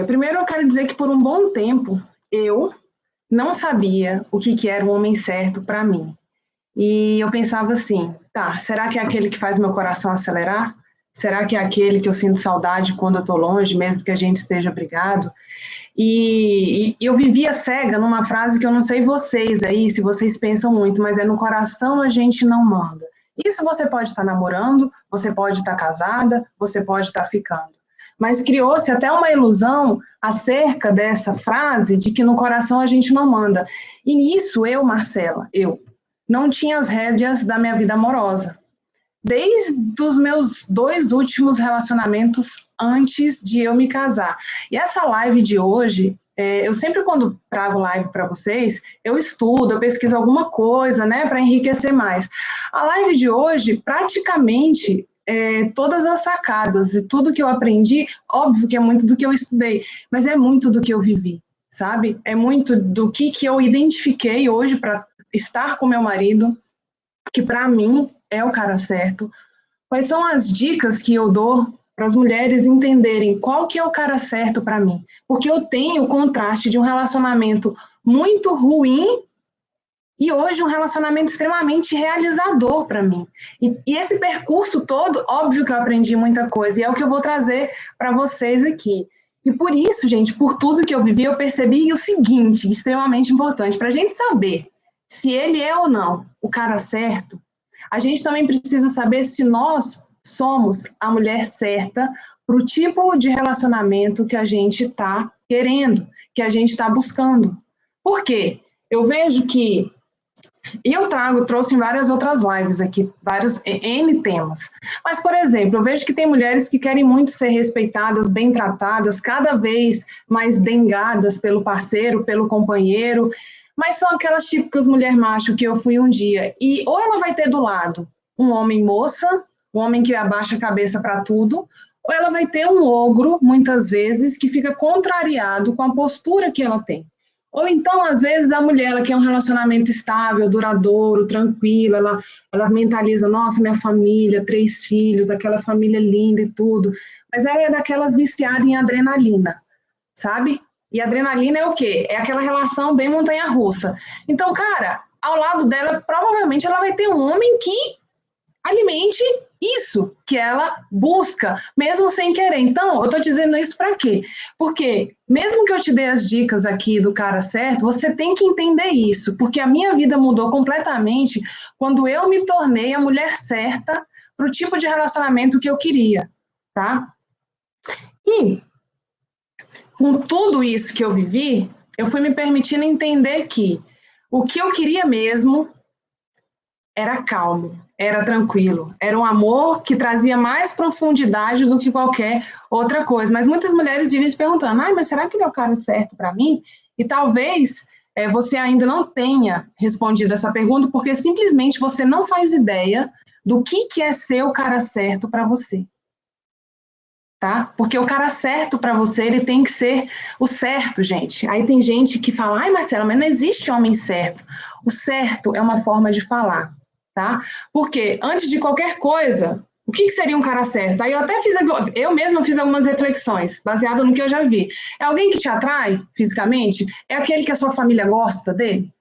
Primeiro eu quero dizer que por um bom tempo eu não sabia o que era um homem certo para mim. E eu pensava assim, tá, será que é aquele que faz meu coração acelerar? Será que é aquele que eu sinto saudade quando eu estou longe, mesmo que a gente esteja brigado? E eu vivia cega numa frase que eu não sei vocês aí, se vocês pensam muito, mas é no coração a gente não manda. Isso você pode estar namorando, você pode estar casada, você pode estar ficando. Mas criou-se até uma ilusão acerca dessa frase de que no coração a gente não manda. E nisso eu, Marcela, eu não tinha as rédeas da minha vida amorosa. Desde os meus 2 últimos relacionamentos antes de eu me casar. E essa live de hoje, eu sempre quando trago live para vocês, eu estudo, eu pesquiso alguma coisa, né, para enriquecer mais. A live de hoje, praticamente, todas as sacadas e tudo que eu aprendi, óbvio que é muito do que eu estudei, mas é muito do que eu vivi, sabe? É muito do que eu identifiquei hoje para estar com meu marido, que para mim é o cara certo. Quais são as dicas que eu dou para as mulheres entenderem qual que é o cara certo para mim? Porque eu tenho o contraste de um relacionamento muito ruim e hoje um relacionamento extremamente realizador para mim. E esse percurso todo, óbvio que eu aprendi muita coisa, e é o que eu vou trazer para vocês aqui. E por isso, gente, por tudo que eu vivi, eu percebi o seguinte, extremamente importante, para a gente saber se ele é ou não o cara certo, a gente também precisa saber se nós somos a mulher certa para o tipo de relacionamento que a gente está querendo, que a gente está buscando. Por quê? Eu vejo que e eu trouxe em várias outras lives aqui, vários N temas. Mas, por exemplo, eu vejo que tem mulheres que querem muito ser respeitadas, bem tratadas, cada vez mais dengadas pelo parceiro, pelo companheiro, mas são aquelas típicas mulher macho que eu fui um dia. E ou ela vai ter do lado um homem moça, um homem que abaixa a cabeça para tudo, ou ela vai ter um ogro, muitas vezes, que fica contrariado com a postura que ela tem. Ou então, às vezes, a mulher ela quer um relacionamento estável, duradouro, tranquilo, ela mentaliza, nossa, minha família, 3 filhos, aquela família linda e tudo, mas ela é daquelas viciadas em adrenalina, sabe? E adrenalina é o quê? É aquela relação bem montanha-russa. Então, cara, ao lado dela, provavelmente ela vai ter um homem que alimente isso que ela busca, mesmo sem querer. Então, eu tô dizendo isso para quê? Porque, mesmo que eu te dê as dicas aqui do cara certo, você tem que entender isso, porque a minha vida mudou completamente quando eu me tornei a mulher certa para o tipo de relacionamento que eu queria, tá? E, com tudo isso que eu vivi, eu fui me permitindo entender que o que eu queria mesmo era calmo, era tranquilo, era um amor que trazia mais profundidade do que qualquer outra coisa. Mas muitas mulheres vivem se perguntando, mas será que ele é o cara certo para mim? E talvez você ainda não tenha respondido essa pergunta porque simplesmente você não faz ideia do que é ser o cara certo para você. Tá? Porque o cara certo para você, ele tem que ser o certo, gente. Aí tem gente que fala, Marcela, mas não existe homem certo. O certo é uma forma de falar. Tá? Porque antes de qualquer coisa, o que seria um cara certo? Aí eu mesma fiz algumas reflexões, baseado no que eu já vi. É alguém que te atrai fisicamente? É aquele que a sua família gosta dele?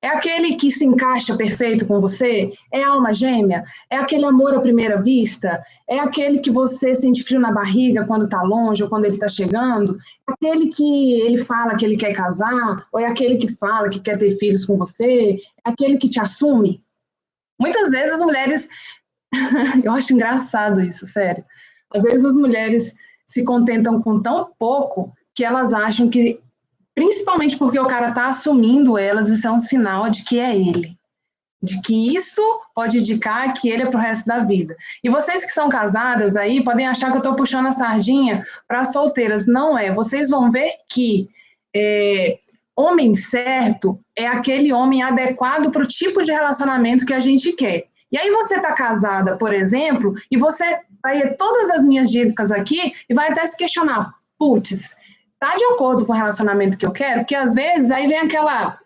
É aquele que se encaixa perfeito com você? É alma gêmea? É aquele amor à primeira vista? É aquele que você sente frio na barriga quando está longe ou quando ele está chegando? É aquele que ele fala que ele quer casar? Ou é aquele que fala que quer ter filhos com você? É aquele que te assume? Muitas vezes as mulheres, eu acho engraçado isso, sério. Às vezes as mulheres se contentam com tão pouco que elas acham que, principalmente porque o cara está assumindo elas, isso é um sinal de que é ele. De que isso pode indicar que ele é pro resto da vida. E vocês que são casadas aí, podem achar que eu estou puxando a sardinha para as solteiras. Não é. Vocês vão ver que homem certo é aquele homem adequado para o tipo de relacionamento que a gente quer. E aí você está casada, por exemplo, e você vai ler todas as minhas dicas aqui e vai até se questionar, putz, tá de acordo com o relacionamento que eu quero? Porque às vezes aí vem aquela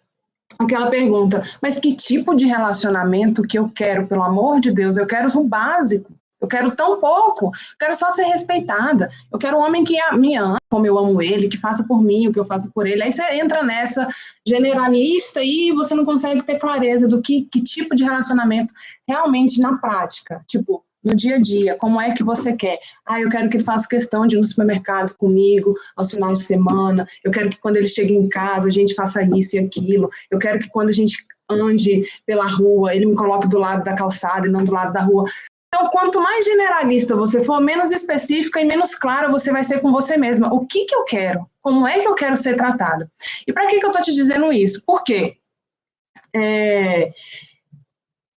pergunta, mas que tipo de relacionamento que eu quero, pelo amor de Deus? Eu quero o básico, Eu quero tão pouco, eu quero só ser respeitada. Eu quero um homem que me ama, como eu amo ele, que faça por mim o que eu faço por ele. Aí você entra nessa generalista e você não consegue ter clareza do que tipo de relacionamento realmente na prática. Tipo, no dia a dia, como é que você quer? Eu quero que ele faça questão de ir no supermercado comigo aos finais de semana. Eu quero que quando ele chegue em casa a gente faça isso e aquilo. Eu quero que quando a gente ande pela rua, ele me coloque do lado da calçada e não do lado da rua. Então, quanto mais generalista você for, menos específica e menos clara você vai ser com você mesma. O que eu quero? Como é que eu quero ser tratada? E para que eu estou te dizendo isso? Por quê?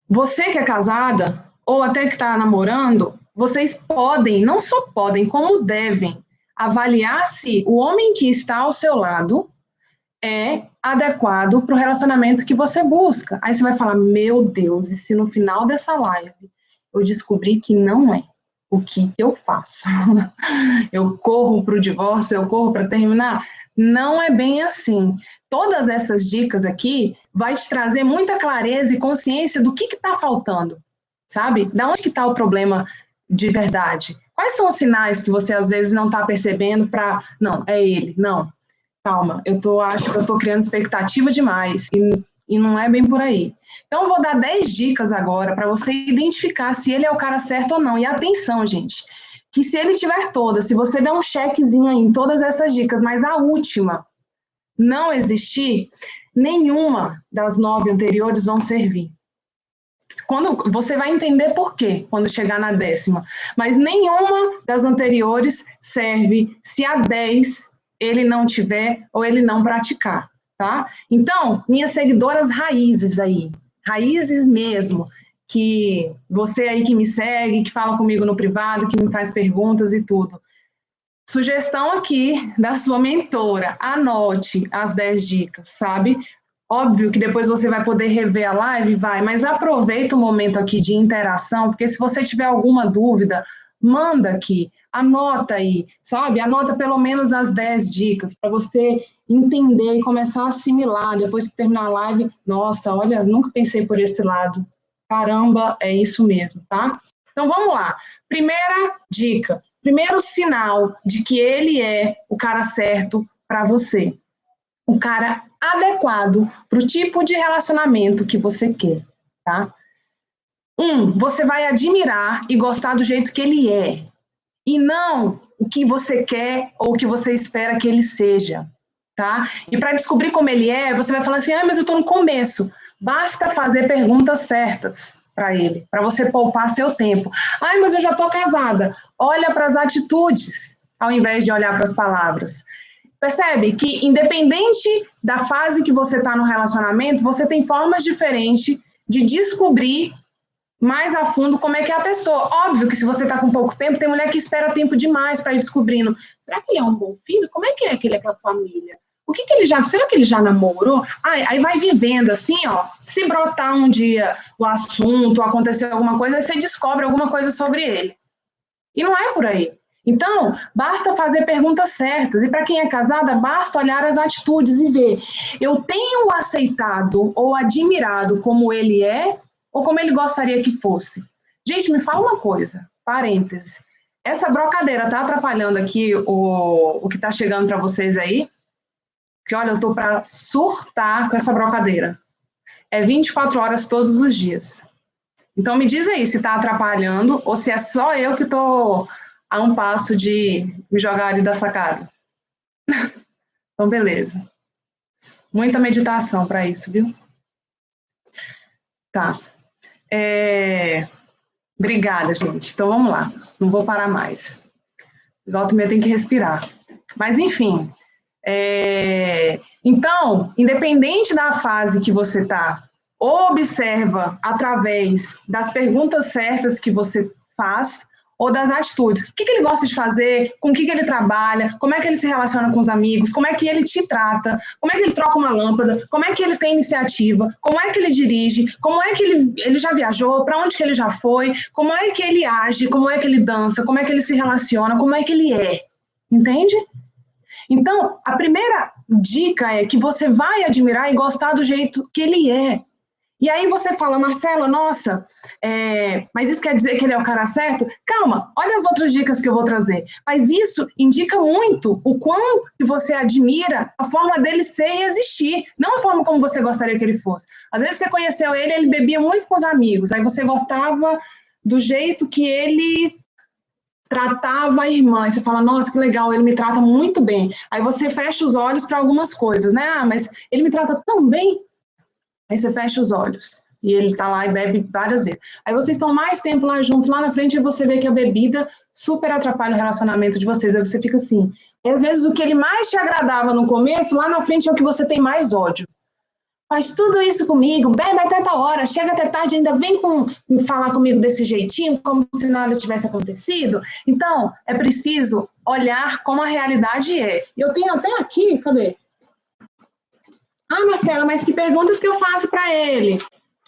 Você que é casada, ou até que está namorando, vocês podem, não só podem, como devem, avaliar se o homem que está ao seu lado é adequado para o relacionamento que você busca. Aí você vai falar, meu Deus, e se no final dessa live eu descobri que não é, o que eu faço? Eu corro para o divórcio, eu corro para terminar? Não é bem assim. Todas essas dicas aqui vai te trazer muita clareza e consciência do que está faltando, sabe? Da onde que está o problema de verdade? Quais são os sinais que você às vezes não está percebendo para, não, é ele, não, calma, acho que eu estou criando expectativa demais e não é bem por aí. Então, eu vou dar 10 dicas agora para você identificar se ele é o cara certo ou não. E atenção, gente, que se ele tiver todas, se você der um checkzinho aí em todas essas dicas, mas a última não existir, nenhuma das 9 anteriores vão servir. Quando você vai entender por quê quando chegar na 10ª, mas nenhuma das anteriores serve se a 10 ele não tiver ou ele não praticar, tá? Então, minhas seguidoras raízes aí, raízes mesmo, que você aí que me segue, que fala comigo no privado, que me faz perguntas e tudo. Sugestão aqui da sua mentora, anote as 10 dicas, sabe? Óbvio que depois você vai poder rever a live, mas aproveita o momento aqui de interação, porque se você tiver alguma dúvida, manda aqui, anota aí, sabe? Anota pelo menos as 10 dicas, para você entender e começar a assimilar, depois que terminar a live, nossa, olha, nunca pensei por esse lado, caramba, é isso mesmo, tá? Então vamos lá, primeira dica, primeiro sinal de que ele é o cara certo para você, o cara adequado para o tipo de relacionamento que você quer, tá? Você vai admirar e gostar do jeito que ele é, e não o que você quer ou o que você espera que ele seja, tá? E para descobrir como ele é, você vai falar assim, mas eu estou no começo. Basta fazer perguntas certas para ele, para você poupar seu tempo. Mas eu já estou casada. Olha para as atitudes, ao invés de olhar para as palavras. Percebe que, independente da fase que você está no relacionamento, você tem formas diferentes de descobrir mais a fundo como é que é a pessoa. Óbvio que se você está com pouco tempo, tem mulher que espera tempo demais para ir descobrindo. Será que ele é um bom filho? Como é que ele é com a família? Será que ele já namorou? Aí vai vivendo assim, ó. Se brotar um dia o assunto, acontecer alguma coisa, aí você descobre alguma coisa sobre ele. E não é por aí. Então, basta fazer perguntas certas. E para quem é casada, basta olhar as atitudes e ver. Eu tenho aceitado ou admirado como ele é ou como ele gostaria que fosse? Gente, me fala uma coisa, parêntese. Essa brocadeira tá atrapalhando aqui o que tá chegando para vocês aí? Porque, olha, eu tô para surtar com essa brocadeira. É 24 horas todos os dias. Então, me diz aí se tá atrapalhando ou se é só eu que tô a um passo de me jogar ali da sacada. Então, beleza. Muita meditação para isso, viu? Tá. Obrigada, gente. Então, vamos lá. Não vou parar mais. Volta e meia tem que respirar. Mas, enfim. Então, independente da fase que você está, observa através das perguntas certas que você faz ou das atitudes. O que ele gosta de fazer, com o que ele trabalha, como é que ele se relaciona com os amigos, como é que ele te trata, como é que ele troca uma lâmpada, como é que ele tem iniciativa, como é que ele dirige, como é que ele já viajou, para onde que ele já foi, como é que ele age, como é que ele dança, como é que ele se relaciona, como é que ele é. Entende? Então, a primeira dica é que você vai admirar e gostar do jeito que ele é. E aí você fala, Marcela, nossa, mas isso quer dizer que ele é o cara certo? Calma, olha as outras dicas que eu vou trazer. Mas isso indica muito o quão que você admira a forma dele ser e existir, não a forma como você gostaria que ele fosse. Às vezes você conheceu ele, ele bebia muito com os amigos, aí você gostava do jeito que ele tratava a irmã, e você fala, nossa, que legal, ele me trata muito bem. Aí você fecha os olhos para algumas coisas, né? Ah, mas ele me trata tão bem. Aí você fecha os olhos e ele tá lá e bebe várias vezes. Aí vocês estão mais tempo lá juntos, lá na frente, e você vê que a bebida super atrapalha o relacionamento de vocês. Aí você fica assim. E às vezes o que ele mais te agradava no começo, lá na frente é o que você tem mais ódio. Faz tudo isso comigo, bebe até tal hora, chega até tarde, ainda vem falar comigo desse jeitinho, como se nada tivesse acontecido. Então, é preciso olhar como a realidade é. Eu tenho até aqui, cadê? Ah, Marcela, mas que perguntas que eu faço para ele?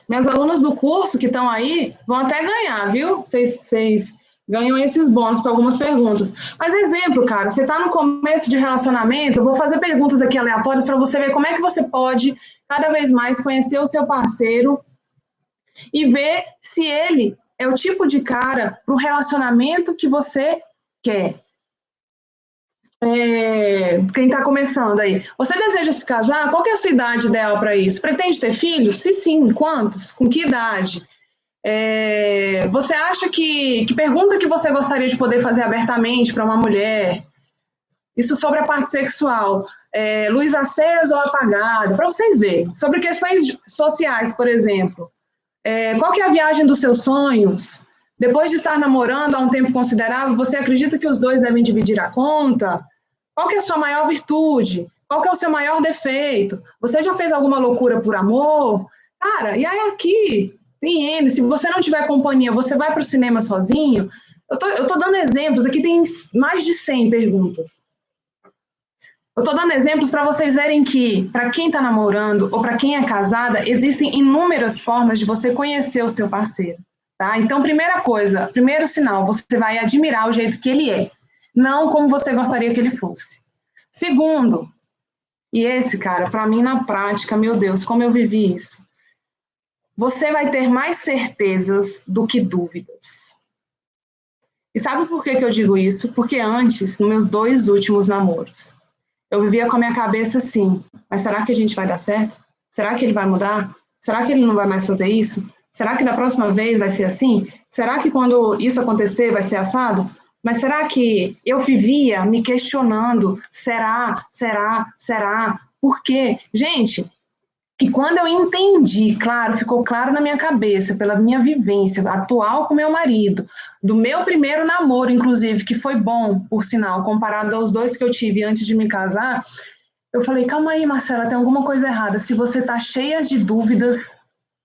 Minhas alunas do curso que estão aí vão até ganhar, viu? Vocês ganham esses bônus para algumas perguntas. Mas exemplo, cara, você está no começo de relacionamento, eu vou fazer perguntas aqui aleatórias para você ver como é que você pode cada vez mais conhecer o seu parceiro e ver se ele é o tipo de cara para o relacionamento que você quer. Quem está começando aí, você deseja se casar? Qual que é a sua idade ideal para isso? Pretende ter filhos? Se sim, quantos? Com que idade? Você acha que pergunta que você gostaria de poder fazer abertamente para uma mulher? Isso sobre a parte sexual, luz acesa ou apagada, para vocês verem. Sobre questões sociais, por exemplo. Qual que é a viagem dos seus sonhos? Depois de estar namorando há um tempo considerável, você acredita que os dois devem dividir a conta? Qual que é a sua maior virtude? Qual que é o seu maior defeito? Você já fez alguma loucura por amor? Cara, e aí aqui tem N. Se você não tiver companhia, você vai para o cinema sozinho? Eu tô dando exemplos, aqui tem mais de 100 perguntas. Eu estou dando exemplos para vocês verem que, para quem está namorando ou para quem é casada, existem inúmeras formas de você conhecer o seu parceiro. Tá? Então, primeira coisa, primeiro sinal, você vai admirar o jeito que ele é, não como você gostaria que ele fosse. Segundo, e esse, cara, para mim na prática, meu Deus, como eu vivi isso, você vai ter mais certezas do que dúvidas. E sabe por que eu digo isso? Porque antes, nos meus 2 últimos namoros, eu vivia com a minha cabeça assim, mas será que a gente vai dar certo? Será que ele vai mudar? Será que ele não vai mais fazer isso? Será que da próxima vez vai ser assim? Será que quando isso acontecer vai ser assado? Mas será que eu vivia me questionando, será? Por quê? Gente, e quando eu entendi, claro, ficou claro na minha cabeça, pela minha vivência atual com meu marido, do meu primeiro namoro, inclusive, que foi bom, por sinal, comparado aos 2 que eu tive antes de me casar, eu falei, calma aí, Marcela, tem alguma coisa errada. Se você está cheia de dúvidas,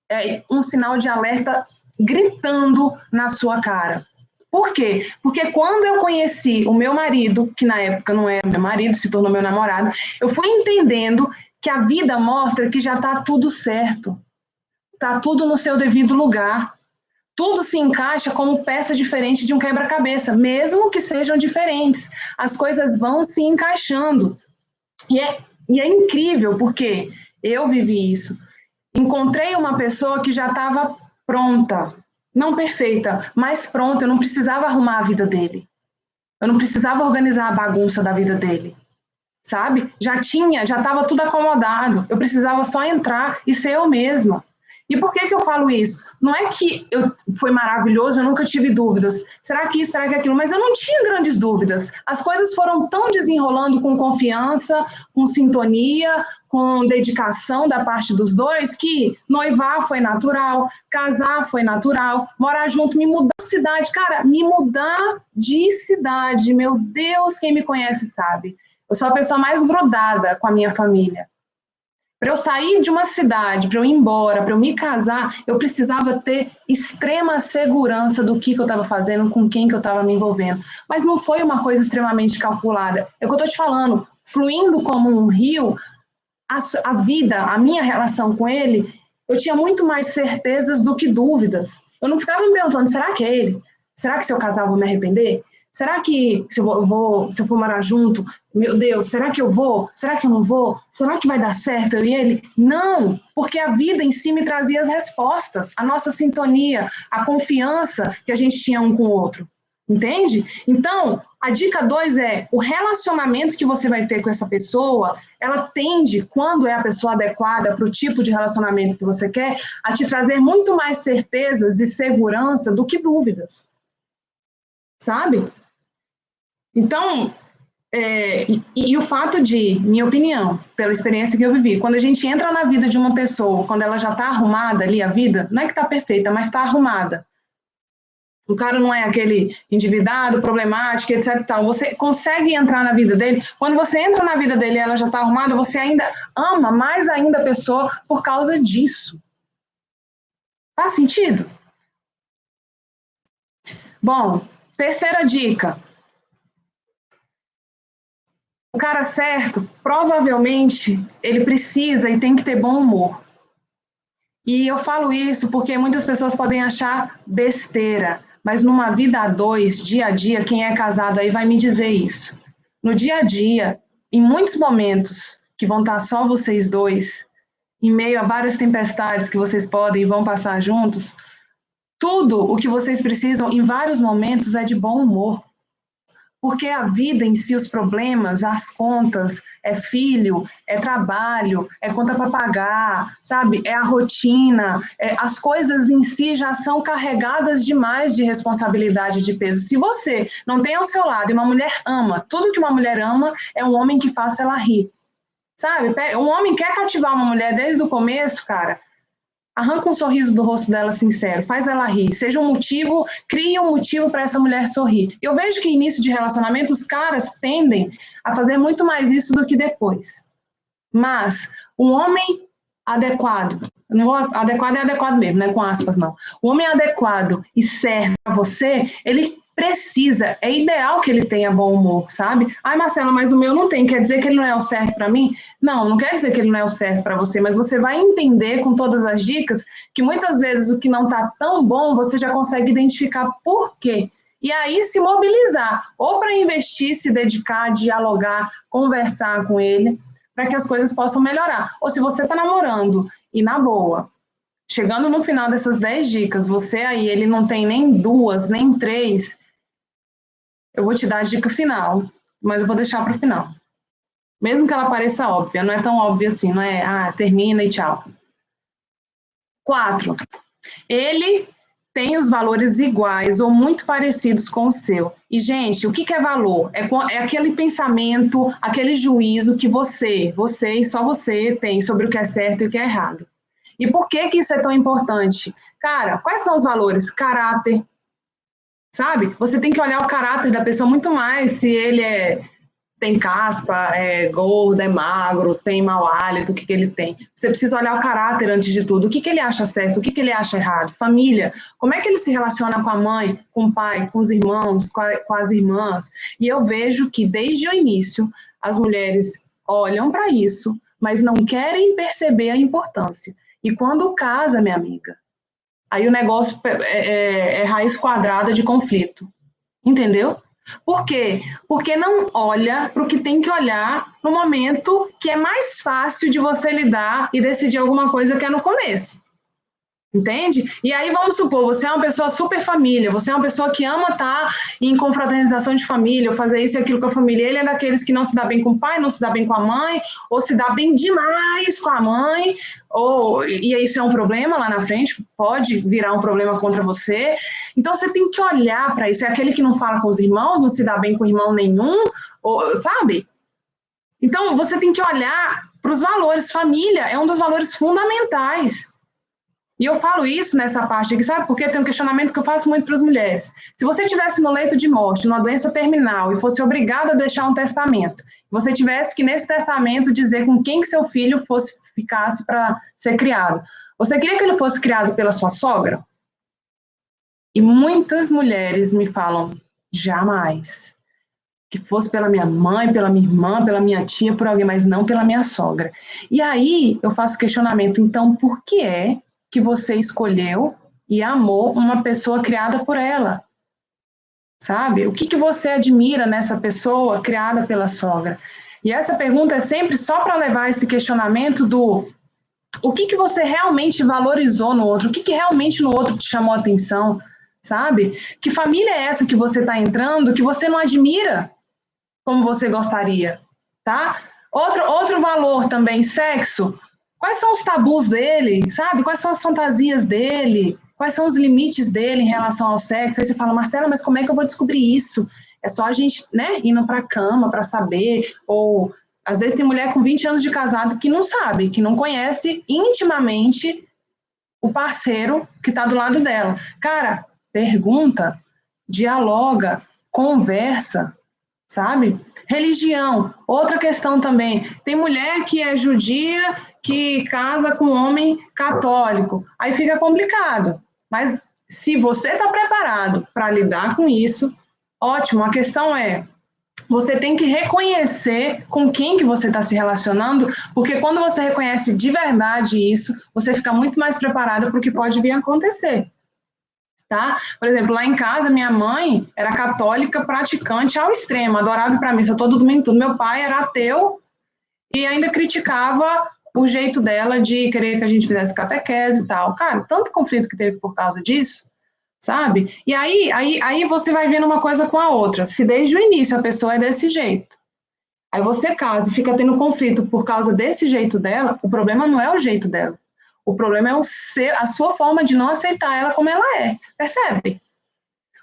é um sinal de alerta gritando na sua cara. Por quê? Porque quando eu conheci o meu marido, que na época não era meu marido, se tornou meu namorado, eu fui entendendo que a vida mostra que já está tudo certo, está tudo no seu devido lugar, tudo se encaixa como peça diferente de um quebra-cabeça, mesmo que sejam diferentes, as coisas vão se encaixando, e é incrível, porque eu vivi isso, encontrei uma pessoa que já estava pronta, não perfeita, mas pronta, eu não precisava arrumar a vida dele, eu não precisava organizar a bagunça da vida dele, sabe? Já estava tudo acomodado. Eu precisava só entrar e ser eu mesma. E por que eu falo isso? Não é que foi maravilhoso, eu nunca tive dúvidas. Será que isso, será que aquilo? Mas eu não tinha grandes dúvidas. As coisas foram tão desenrolando com confiança, com sintonia, com dedicação da parte dos dois, que noivar foi natural, casar foi natural, morar junto, me mudar de cidade. Cara, me mudar de cidade, meu Deus, quem me conhece sabe. Eu sou a pessoa mais grudada com a minha família. Para eu sair de uma cidade, para eu ir embora, para eu me casar, eu precisava ter extrema segurança do que eu estava fazendo, com quem que eu estava me envolvendo. Mas não foi uma coisa extremamente calculada. É o que eu estou te falando, fluindo como um rio, a vida, a minha relação com ele, eu tinha muito mais certezas do que dúvidas. Eu não ficava me perguntando, será que é ele? Será que se eu casar eu vou me arrepender? Será que se eu for morar junto, meu Deus, será que eu vou? Será que eu não vou? Será que vai dar certo eu e ele? Não, porque a vida em si me trazia as respostas, a nossa sintonia, a confiança que a gente tinha um com o outro. Entende? Então, a dica 2 é, o relacionamento que você vai ter com essa pessoa, ela tende, quando é a pessoa adequada para o tipo de relacionamento que você quer, a te trazer muito mais certezas e segurança do que dúvidas. Sabe? Então, e o fato de, minha opinião, pela experiência que eu vivi, quando a gente entra na vida de uma pessoa, quando ela já está arrumada ali, a vida, não é que está perfeita, mas está arrumada. O cara não é aquele endividado, problemático, etc e tal. Você consegue entrar na vida dele. Quando você entra na vida dele e ela já está arrumada, você ainda ama mais ainda a pessoa por causa disso. Faz sentido? Bom, terceira dica. O cara certo, provavelmente, ele precisa e tem que ter bom humor. E eu falo isso porque muitas pessoas podem achar besteira, mas numa vida a dois, dia a dia, quem é casado aí vai me dizer isso. No dia a dia, em muitos momentos que vão estar só vocês dois, em meio a várias tempestades que vocês podem e vão passar juntos, tudo o que vocês precisam em vários momentos é de bom humor. Porque a vida em si, os problemas, as contas, é filho, é trabalho, é conta para pagar, sabe? É a rotina, as coisas em si já são carregadas demais de responsabilidade, de peso. Se você não tem ao seu lado e uma mulher ama, tudo que uma mulher ama é um homem que faça ela rir, sabe? Um homem quer cativar uma mulher desde o começo, cara. Arranca um sorriso do rosto dela sincero, faz ela rir, seja um motivo, cria um motivo para essa mulher sorrir. Eu vejo que início de relacionamento os caras tendem a fazer muito mais isso do que depois. Mas um homem adequado, não vou, adequado é adequado mesmo, não é com aspas não. O homem adequado e certo para você, ele precisa, é ideal que ele tenha bom humor, sabe? Ai, Marcela, mas o meu não tem, quer dizer que ele não é o certo para mim? Não, não quer dizer que ele não é o certo para você, mas você vai entender com todas as dicas que muitas vezes o que não está tão bom, você já consegue identificar por quê. E aí se mobilizar, ou para investir, se dedicar, dialogar, conversar com ele, para que as coisas possam melhorar. Ou se você está namorando e na boa, chegando no final dessas 10 dicas, você aí, ele não tem nem 2, nem 3, eu vou te dar a dica final, mas eu vou deixar para o final. Mesmo que ela pareça óbvia, não é tão óbvia assim, não é, termina e tchau. 4. Ele tem os valores iguais ou muito parecidos com o seu. E, gente, o que é valor? É aquele pensamento, aquele juízo que você e só você tem sobre o que é certo e o que é errado. E por que isso é tão importante? Cara, quais são os valores? Caráter, sabe? Você tem que olhar o caráter da pessoa muito mais se ele tem caspa, é gordo, é magro, tem mau hálito, o que ele tem. Você precisa olhar o caráter antes de tudo. O que ele acha certo, o que ele acha errado. Família, como é que ele se relaciona com a mãe, com o pai, com os irmãos, com as irmãs. E eu vejo que desde o início as mulheres olham para isso, mas não querem perceber a importância. E quando casa, minha amiga, aí o negócio é raiz quadrada de conflito. Entendeu? Por quê? Porque não olha para o que tem que olhar no momento que é mais fácil de você lidar e decidir alguma coisa que é no começo. Entende? E aí vamos supor, você é uma pessoa super família, você é uma pessoa que ama estar em confraternização de família, ou fazer isso e aquilo com a família. Ele é daqueles que não se dá bem com o pai, não se dá bem com a mãe, ou se dá bem demais com a mãe, e isso é um problema lá na frente, pode virar um problema contra você. Então você tem que olhar para isso. É aquele que não fala com os irmãos, não se dá bem com irmão nenhum, sabe? Então você tem que olhar para os valores. Família é um dos valores fundamentais. E eu falo isso nessa parte aqui, sabe? Porque tem um questionamento que eu faço muito para as mulheres. Se você estivesse no leito de morte, numa doença terminal, e fosse obrigada a deixar um testamento, você tivesse que, nesse testamento, dizer com quem que seu filho ficasse para ser criado, você queria que ele fosse criado pela sua sogra? E muitas mulheres me falam, jamais. Que fosse pela minha mãe, pela minha irmã, pela minha tia, por alguém, mas não pela minha sogra. E aí eu faço questionamento, então, por que é que você escolheu e amou uma pessoa criada por ela? sabe? O que você admira nessa pessoa criada pela sogra? E essa pergunta é sempre só para levar esse questionamento do o que você realmente valorizou no outro, o que realmente no outro te chamou a atenção, sabe? Que família é essa que você está entrando que você não admira como você gostaria, tá? Outro valor também, sexo. Quais são os tabus dele, sabe? Quais são as fantasias dele? Quais são os limites dele em relação ao sexo? Aí você fala, Marcela, mas como é que eu vou descobrir isso? É só a gente, né, indo para a cama para saber, ou às vezes tem mulher com 20 anos de casado que não sabe, que não conhece intimamente o parceiro que está do lado dela. Cara, pergunta, dialoga, conversa, sabe? Religião, outra questão também. Tem mulher que é judia, que casa com um homem católico. Aí fica complicado. Mas se você está preparado para lidar com isso, ótimo. A questão é, você tem que reconhecer com quem que você está se relacionando, porque quando você reconhece de verdade isso, você fica muito mais preparado para o que pode vir a acontecer. Tá? Por exemplo, lá em casa, minha mãe era católica praticante ao extremo, adorava ir para a missa todo domingo, tudo. Meu pai era ateu e ainda criticava o jeito dela de querer que a gente fizesse catequese e tal. Cara, tanto conflito que teve por causa disso, sabe? E aí você vai vendo uma coisa com a outra. Se desde o início a pessoa é desse jeito, aí você casa e fica tendo conflito por causa desse jeito dela, o problema não é o jeito dela. O problema é a sua forma de não aceitar ela como ela é. Percebe?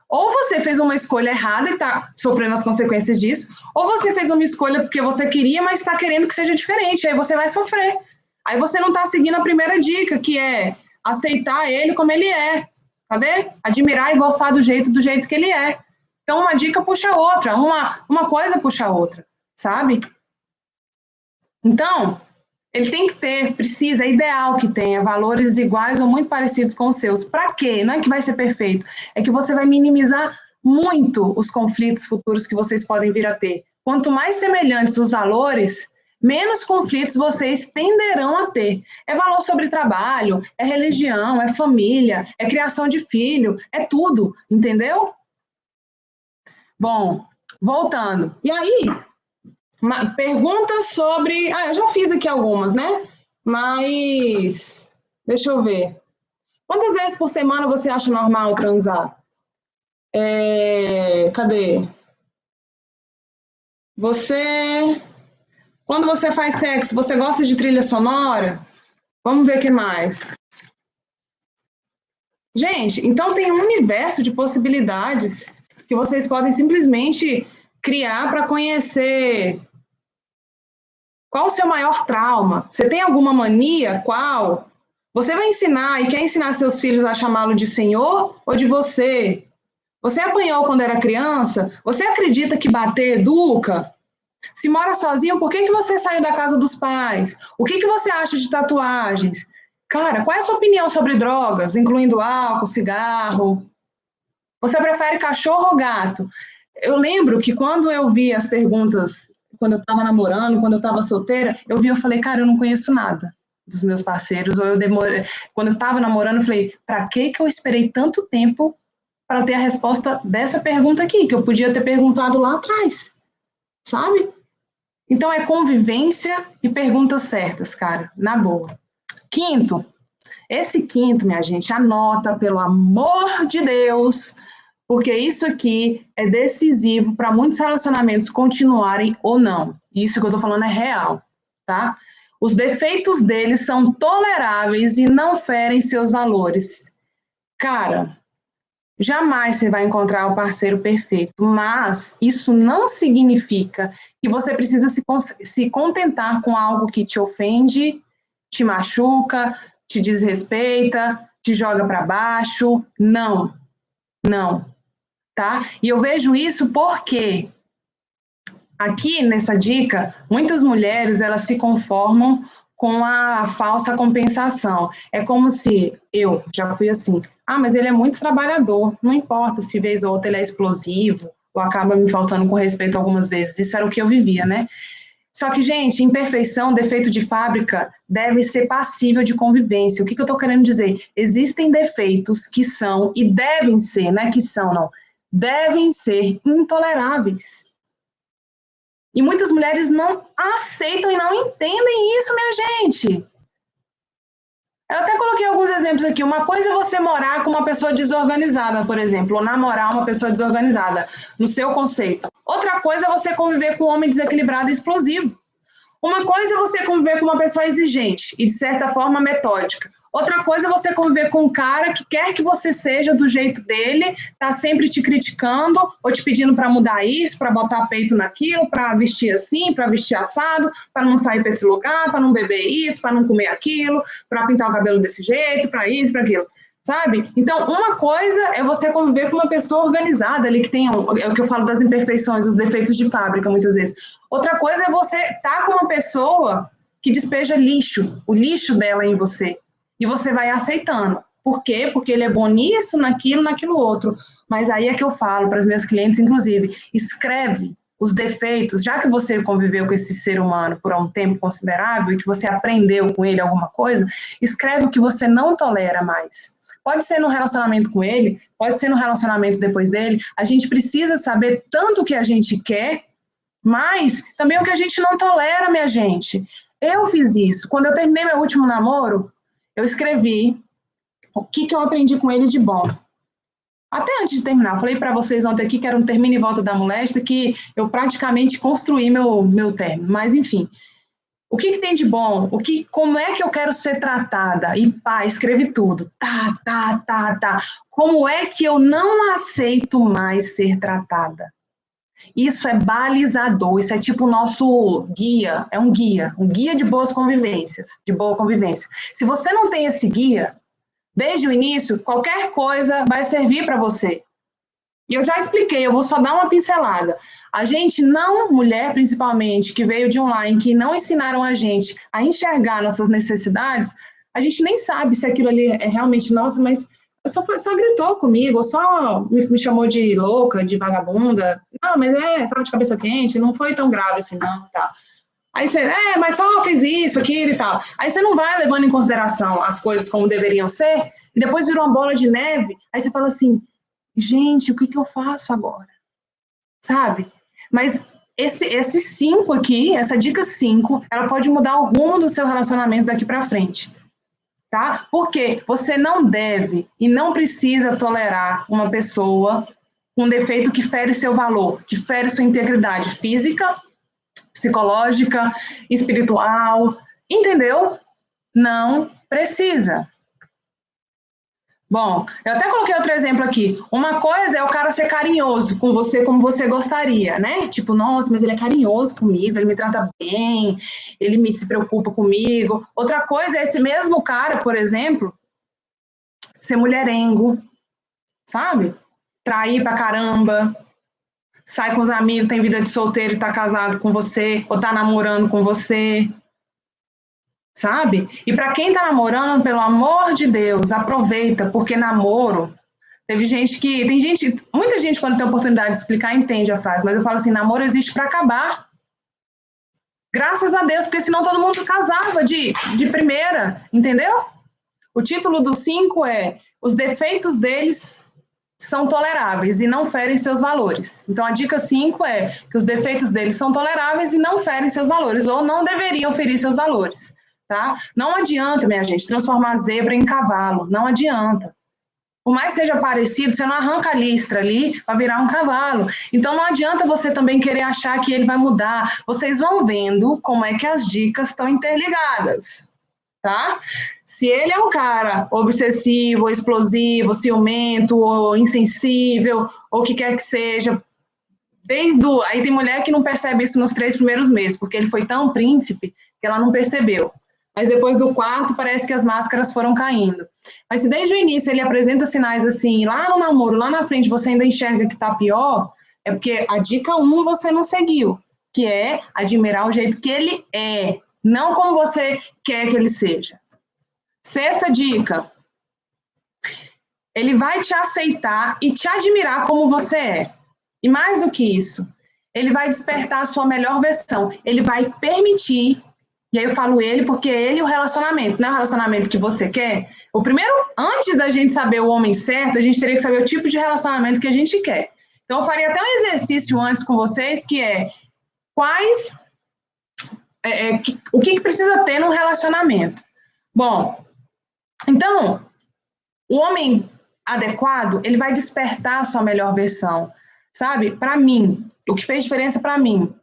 Ou você fez uma escolha errada e está sofrendo as consequências disso, ou você fez uma escolha porque você queria, mas está querendo que seja diferente, aí você vai sofrer. Aí você não está seguindo a primeira dica, que é aceitar ele como ele é. Cadê? Admirar e gostar do jeito que ele é. Então, uma dica puxa a outra, uma coisa puxa a outra, sabe? Então, ele tem que ter, precisa, é ideal que tenha valores iguais ou muito parecidos com os seus. Para quê? Não é que vai ser perfeito, é que você vai minimizar muito os conflitos futuros que vocês podem vir a ter. Quanto mais semelhantes os valores, menos conflitos vocês tenderão a ter. É valor sobre trabalho, é religião, é família, é criação de filho, é tudo, entendeu? Bom, voltando. E aí, perguntas sobre... eu já fiz aqui algumas, né? Mas, deixa eu ver. Quantas vezes por semana você acha normal transar? Cadê? Quando você faz sexo, você gosta de trilha sonora? Vamos ver o que mais. Gente, então tem um universo de possibilidades que vocês podem simplesmente criar para conhecer. Qual o seu maior trauma? Você tem alguma mania? Qual? Você vai ensinar e quer ensinar seus filhos a chamá-lo de senhor ou de você? Você apanhou quando era criança? Você acredita que bater educa? Se mora sozinho, por que você saiu da casa dos pais? O que você acha de tatuagens? Cara, qual é a sua opinião sobre drogas, incluindo álcool, cigarro? Você prefere cachorro ou gato? Eu lembro que quando eu vi as perguntas, quando eu estava namorando, quando eu estava solteira, eu falei, cara, eu não conheço nada dos meus parceiros, ou eu demorei, quando eu estava namorando, eu falei, para que eu esperei tanto tempo para ter a resposta dessa pergunta aqui, que eu podia ter perguntado lá atrás, sabe? Então é convivência e perguntas certas, cara, na boa. Quinto, esse quinto, minha gente, anota, pelo amor de Deus, porque isso aqui é decisivo para muitos relacionamentos continuarem ou não. Isso que eu estou falando é real, tá? Os defeitos deles são toleráveis e não ferem seus valores. Cara, jamais você vai encontrar o parceiro perfeito, mas isso não significa que você precisa se contentar com algo que te ofende, te machuca, te desrespeita, te joga para baixo. Não, não, tá? E eu vejo isso porque aqui nessa dica, muitas mulheres elas se conformam com a falsa compensação. É como se eu já fui assim, mas ele é muito trabalhador, não importa se vez ou outra ele é explosivo, ou acaba me faltando com respeito algumas vezes. Isso era o que eu vivia, né? Só que, gente, imperfeição, defeito de fábrica, deve ser passível de convivência. O que eu estou querendo dizer? Existem defeitos que são, e devem ser, não é que são, não, devem ser intoleráveis. E muitas mulheres não aceitam e não entendem isso, minha gente. Eu até coloquei alguns exemplos aqui. Uma coisa é você morar com uma pessoa desorganizada, por exemplo, ou namorar uma pessoa desorganizada, no seu conceito. Outra coisa é você conviver com um homem desequilibrado e explosivo. Uma coisa é você conviver com uma pessoa exigente e, de certa forma, metódica. Outra coisa é você conviver com um cara que quer que você seja do jeito dele, tá sempre te criticando ou te pedindo para mudar isso, para botar peito naquilo, para vestir assim, para vestir assado, para não sair para esse lugar, para não beber isso, para não comer aquilo, para pintar o cabelo desse jeito, para isso, para aquilo. Sabe? Então, uma coisa é você conviver com uma pessoa organizada ali, que tem, é o que eu falo das imperfeições, os defeitos de fábrica, muitas vezes. Outra coisa é você estar com uma pessoa que despeja lixo, o lixo dela em você. E você vai aceitando. Por quê? Porque ele é bom nisso, naquilo outro. Mas aí é que eu falo para os meus clientes, inclusive, escreve os defeitos, já que você conviveu com esse ser humano por um tempo considerável e que você aprendeu com ele alguma coisa, escreve o que você não tolera mais. Pode ser no relacionamento com ele, pode ser no relacionamento depois dele. A gente precisa saber tanto o que a gente quer, mas também o que a gente não tolera, minha gente. Eu fiz isso. Quando eu terminei meu último namoro, eu escrevi o que eu aprendi com ele de bom. Até antes de terminar, eu falei para vocês ontem aqui que era um termino e volta da moléstia, que eu praticamente construí meu término. Mas, enfim, o que tem de bom? Como é que eu quero ser tratada? E pá, escrevi tudo. Tá. Como é que eu não aceito mais ser tratada? Isso é balizador, isso é tipo o nosso guia, é um guia de boas convivências, de boa convivência. Se você não tem esse guia, desde o início, qualquer coisa vai servir para você. E eu já expliquei, eu vou só dar uma pincelada. A gente não, mulher principalmente, que veio de online, que não ensinaram a gente a enxergar nossas necessidades, a gente nem sabe se aquilo ali é realmente nosso, mas só gritou comigo, só me chamou de louca, de vagabunda. Não, mas tava de cabeça quente, não foi tão grave assim, não, tá. Aí você, mas só fiz isso, aquilo e tal. Aí você não vai levando em consideração as coisas como deveriam ser, e depois vira uma bola de neve, aí você fala assim, gente, o que eu faço agora? Sabe? Mas esse 5 aqui, essa dica 5, ela pode mudar o rumo do seu relacionamento daqui para frente. Tá? Porque você não deve e não precisa tolerar uma pessoa com um defeito que fere seu valor, que fere sua integridade física, psicológica, espiritual, entendeu? Não precisa. Bom, eu até coloquei outro exemplo aqui. Uma coisa é o cara ser carinhoso com você como você gostaria, né? Tipo, nossa, mas ele é carinhoso comigo, ele me trata bem, ele se preocupa comigo. Outra coisa é esse mesmo cara, por exemplo, ser mulherengo, sabe? Trair pra caramba, sai com os amigos, tem vida de solteiro e tá casado com você, ou tá namorando com você, sabe? E para quem tá namorando, pelo amor de Deus, aproveita, porque namoro, muita gente quando tem oportunidade de explicar entende a frase, mas eu falo assim, namoro existe para acabar. Graças a Deus, porque senão todo mundo casava de primeira, entendeu? O título do 5 é os defeitos deles são toleráveis e não ferem seus valores. Então, a dica 5 é que os defeitos deles são toleráveis e não ferem seus valores, ou não deveriam ferir seus valores. Tá? Não adianta, minha gente, transformar zebra em cavalo. Não adianta. Por mais que seja parecido, você não arranca a listra ali para virar um cavalo. Então, não adianta você também querer achar que ele vai mudar. Vocês vão vendo como é que as dicas estão interligadas. Tá? Se ele é um cara obsessivo, explosivo, ciumento, ou insensível, ou o que quer que seja, aí tem mulher que não percebe isso nos 3 primeiros meses, porque ele foi tão príncipe que ela não percebeu. Mas depois do 4, parece que as máscaras foram caindo. Mas se desde o início ele apresenta sinais assim, lá no namoro, lá na frente, você ainda enxerga que tá pior, é porque a dica 1 você não seguiu, que é admirar o jeito que ele é, não como você quer que ele seja. 6ª dica. Ele vai te aceitar e te admirar como você é. E mais do que isso, ele vai despertar a sua melhor versão. Ele vai permitir, e aí eu falo ele porque ele e o relacionamento, não é o relacionamento que você quer. O primeiro, antes da gente saber o homem certo, a gente teria que saber o tipo de relacionamento que a gente quer. Então, eu faria até um exercício antes com vocês, que é o que precisa ter num relacionamento. Bom, então, o homem adequado, ele vai despertar a sua melhor versão, sabe? Para mim, o que fez diferença para mim,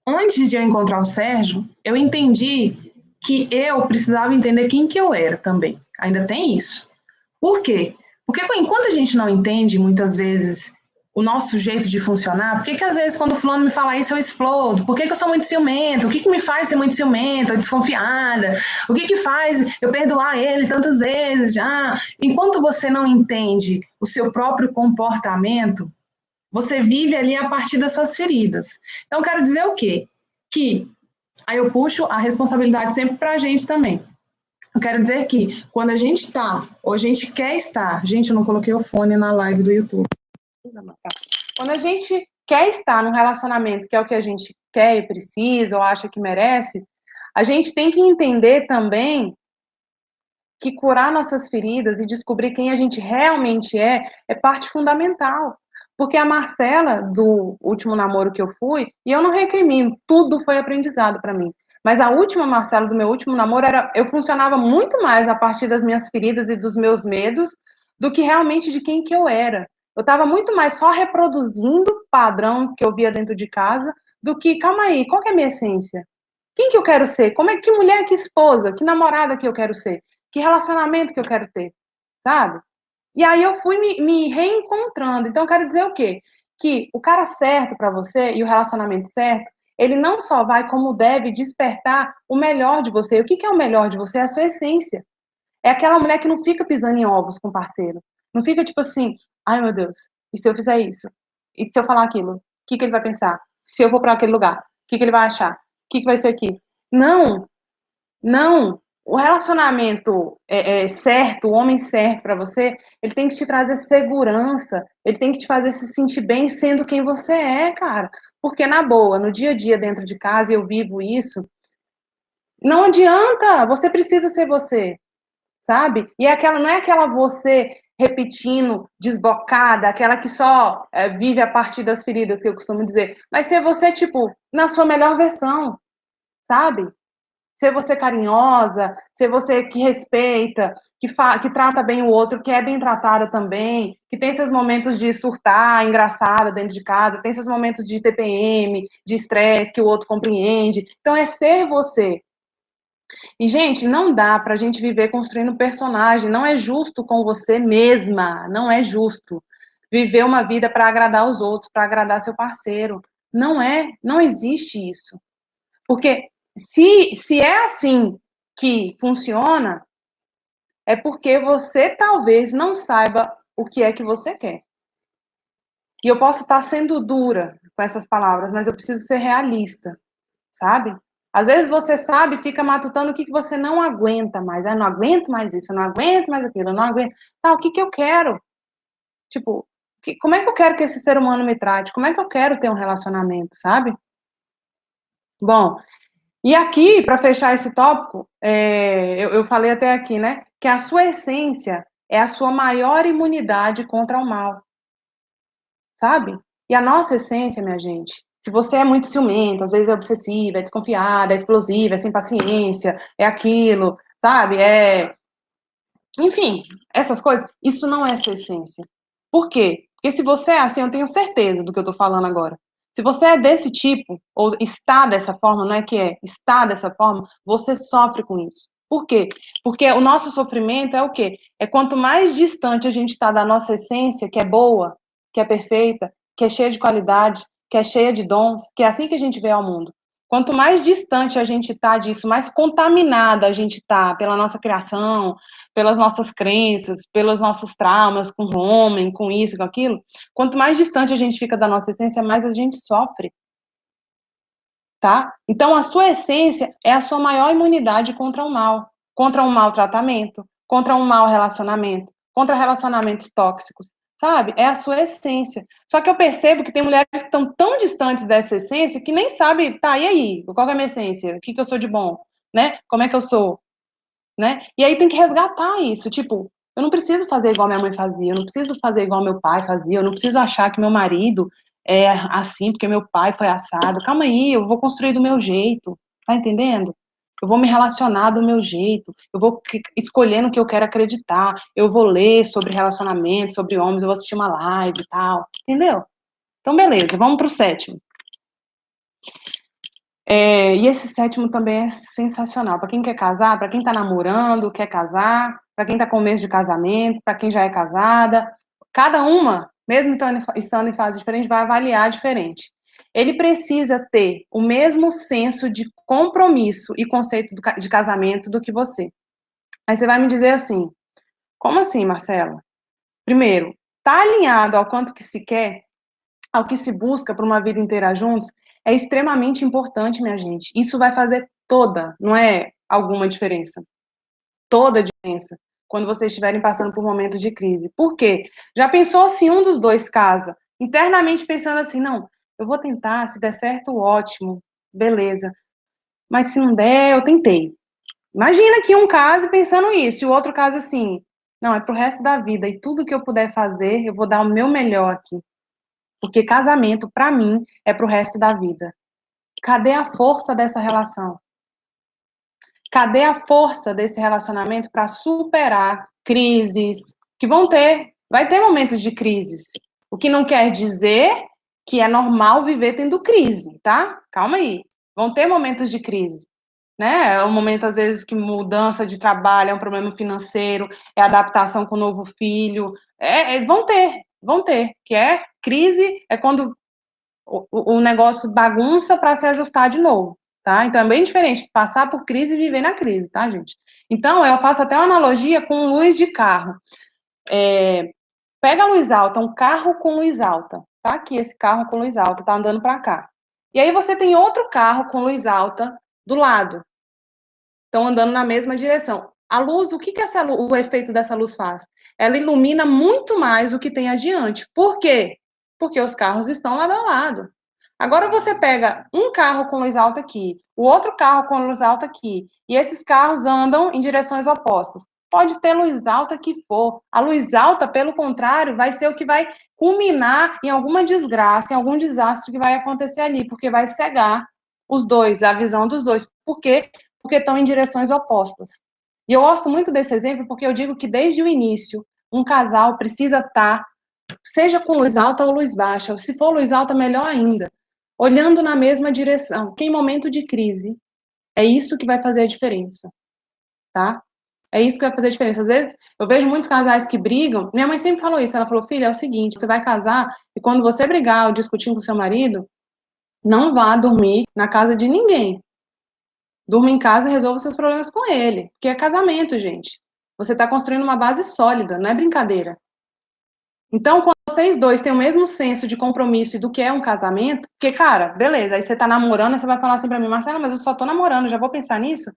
antes de eu encontrar o Sérgio, eu entendi que eu precisava entender quem que eu era também. Ainda tem isso. Por quê? Porque enquanto a gente não entende, muitas vezes, o nosso jeito de funcionar, por que às vezes quando o fulano me fala isso eu explodo? Por que eu sou muito ciumenta? O que me faz ser muito ciumenta, desconfiada? O que faz eu perdoar ele tantas vezes já? Enquanto você não entende o seu próprio comportamento, você vive ali a partir das suas feridas. Então, quero dizer o quê? Que aí eu puxo a responsabilidade sempre para a gente também. Eu quero dizer que quando a gente está, ou a gente quer estar, gente, eu não coloquei o fone na live do YouTube. Quando a gente quer estar num relacionamento que é o que a gente quer e precisa, ou acha que merece, a gente tem que entender também que curar nossas feridas e descobrir quem a gente realmente é parte fundamental. Porque a Marcela, do último namoro que eu fui, e eu não recrimino, tudo foi aprendizado para mim. Mas a última Marcela do meu último namoro, eu funcionava muito mais a partir das minhas feridas e dos meus medos do que realmente de quem que eu era. Eu estava muito mais só reproduzindo o padrão que eu via dentro de casa do que, calma aí, qual que é a minha essência? Quem que eu quero ser? Que mulher, que esposa, que namorada que eu quero ser? Que relacionamento que eu quero ter? Sabe? E aí eu fui me reencontrando. Então, eu quero dizer o quê? Que o cara certo para você e o relacionamento certo, ele não só vai, como deve, despertar o melhor de você. O que é o melhor de você? É a sua essência. É aquela mulher que não fica pisando em ovos com o parceiro. Não fica tipo assim, ai meu Deus, e se eu fizer isso? E se eu falar aquilo? O que ele vai pensar? Se eu for para aquele lugar, o que ele vai achar? O que vai ser aqui? Não, não. O relacionamento certo, o homem certo para você, ele tem que te trazer segurança, ele tem que te fazer se sentir bem sendo quem você é, cara. Porque, na boa, no dia a dia dentro de casa, e eu vivo isso, não adianta, você precisa ser você, sabe? E não é aquela você repetindo, desbocada, aquela que só vive a partir das feridas, que eu costumo dizer, mas ser você, tipo, na sua melhor versão, sabe? Ser você carinhosa, ser você que respeita, que trata bem o outro, que é bem tratada também, que tem seus momentos de surtar, engraçada dentro de casa, tem seus momentos de TPM, de estresse, que o outro compreende. Então, é ser você. E, gente, não dá pra gente viver construindo personagem, não é justo com você mesma, não é justo viver uma vida para agradar os outros, para agradar seu parceiro. Não existe isso. Porque se é assim que funciona, é porque você talvez não saiba o que é que você quer. E eu posso estar sendo dura com essas palavras, mas eu preciso ser realista, sabe? Às vezes você sabe, fica matutando o que você não aguenta mais. Eu não aguento mais isso, eu não aguento mais aquilo, eu não aguento. Tá, o que eu quero? Tipo, como é que eu quero que esse ser humano me trate? Como é que eu quero ter um relacionamento, sabe? Bom, e aqui, para fechar esse tópico, eu falei até aqui, né, que a sua essência é a sua maior imunidade contra o mal, sabe? E a nossa essência, minha gente, se você é muito ciumenta, às vezes é obsessiva, é desconfiada, é explosiva, é sem paciência, é aquilo, sabe? Enfim, essas coisas, isso não é sua essência. Por quê? Porque se você é assim, eu tenho certeza do que eu tô falando agora. Se você é desse tipo, ou está dessa forma, não é que está dessa forma, você sofre com isso. Por quê? Porque o nosso sofrimento é o quê? É quanto mais distante a gente está da nossa essência, que é boa, que é perfeita, que é cheia de qualidade, que é cheia de dons, que é assim que a gente vê ao mundo. Quanto mais distante a gente está disso, mais contaminada a gente está pela nossa criação, pelas nossas crenças, pelos nossos traumas com o homem, com isso, com aquilo, quanto mais distante a gente fica da nossa essência, mais a gente sofre, tá? Então, a sua essência é a sua maior imunidade contra um mau tratamento, contra um mau relacionamento, contra relacionamentos tóxicos, sabe? É a sua essência. Só que eu percebo que tem mulheres que estão tão distantes dessa essência que nem sabe, tá, e aí? Qual é a minha essência? O que eu sou de bom? Né? Como é que eu sou? Né? E aí tem que resgatar isso, tipo, Eu não preciso fazer igual minha mãe fazia, eu não preciso fazer igual meu pai fazia, eu não preciso achar que meu marido é assim porque meu pai foi assado. Calma aí, eu vou construir do meu jeito, tá entendendo? Eu vou me relacionar do meu jeito, eu vou escolher no que eu quero acreditar, eu vou ler sobre relacionamento, sobre homens, eu vou assistir uma live e tal, entendeu? Então, beleza, vamos pro sétimo. E esse sétimo também é sensacional. Para quem quer casar, para quem está namorando, quer casar, para quem está com mês de casamento, para quem já é casada, cada uma, mesmo estando em fase diferente, vai avaliar diferente. Ele precisa ter o mesmo senso de compromisso e conceito de casamento do que você. Aí você vai me dizer assim, como assim, Marcela? Primeiro, tá alinhado ao quanto que se quer, ao que se busca para uma vida inteira juntos, é extremamente importante, minha gente. Isso vai fazer toda, não é alguma diferença, toda a diferença, quando vocês estiverem passando por momentos de crise. Por quê? Já pensou se um dos dois casa, internamente pensando assim, não, eu vou tentar, se der certo, ótimo, beleza. Mas se não der, eu tentei. Imagina que um case pensando isso, e o outro caso assim, não, é pro resto da vida, e tudo que eu puder fazer, eu vou dar o meu melhor aqui. Porque casamento, para mim, é pro resto da vida. Cadê a força dessa relação? Cadê a força desse relacionamento para superar crises que vai ter momentos de crises. O que não quer dizer que é normal viver tendo crise, tá? Calma aí. Vão ter momentos de crise, né? É um momento, às vezes, que mudança de trabalho, é um problema financeiro, é adaptação com o novo filho. Vão ter. Que é crise, é quando o negócio bagunça para se ajustar de novo, tá? Então é bem diferente passar por crise e viver na crise, tá, gente? Então eu faço até uma analogia com luz de carro. Pega a luz alta, um carro com luz alta, tá aqui esse carro com luz alta, tá andando para cá. E aí você tem outro carro com luz alta do lado, estão andando na mesma direção. A luz, o que o efeito dessa luz faz? Ela ilumina muito mais o que tem adiante. Por quê? Porque os carros estão lado a lado. Agora você pega um carro com luz alta aqui, o outro carro com luz alta aqui, e esses carros andam em direções opostas. Pode ter luz alta que for. A luz alta, pelo contrário, vai ser o que vai culminar em alguma desgraça, em algum desastre que vai acontecer ali, porque vai cegar os dois, a visão dos dois. Por quê? Porque estão em direções opostas. E eu gosto muito desse exemplo porque eu digo que desde o início, um casal precisa estar, seja com luz alta ou luz baixa, se for luz alta, melhor ainda, olhando na mesma direção, porque em momento de crise, é isso que vai fazer a diferença, tá? É isso que vai fazer a diferença. Às vezes, eu vejo muitos casais que brigam, minha mãe sempre falou isso, ela falou, filha, é o seguinte, você vai casar, e quando você brigar ou discutir com seu marido, não vá dormir na casa de ninguém. Durma em casa e resolva seus problemas com ele, porque é casamento, gente. Você está construindo uma base sólida, não é brincadeira. Então, quando vocês dois têm o mesmo senso de compromisso e do que é um casamento, porque, cara, beleza, aí você tá namorando, aí você vai falar assim pra mim, Marcela, mas eu só tô namorando, já vou pensar nisso?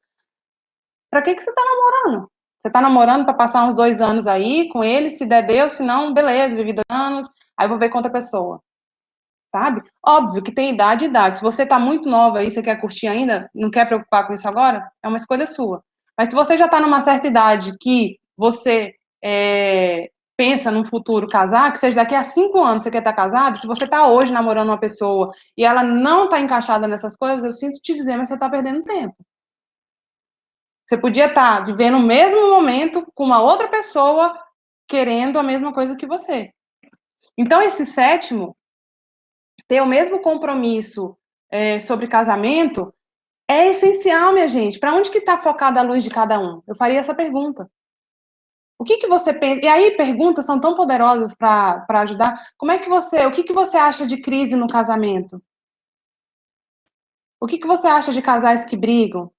Pra que você tá namorando? Você tá namorando pra passar uns 2 anos aí com ele, se der Deus, se não, beleza, vivi 2 anos, aí vou ver com outra pessoa, sabe? Óbvio que tem idade e idade. Se você tá muito nova aí, você quer curtir ainda, não quer preocupar com isso agora, é uma escolha sua. Mas se você já tá numa certa idade que você pensa num futuro casar, que seja daqui a 5 anos você quer estar casado, se você está hoje namorando uma pessoa e ela não está encaixada nessas coisas, eu sinto te dizer, mas você está perdendo tempo. Você podia estar vivendo o mesmo momento com uma outra pessoa querendo a mesma coisa que você. Então, esse sétimo, ter o mesmo compromisso sobre casamento, é essencial, minha gente. Para onde que está focada a luz de cada um? Eu faria essa pergunta. O que que você pensa? E aí, perguntas são tão poderosas para ajudar. O que que você acha de crise no casamento? O que que você acha de casais que brigam?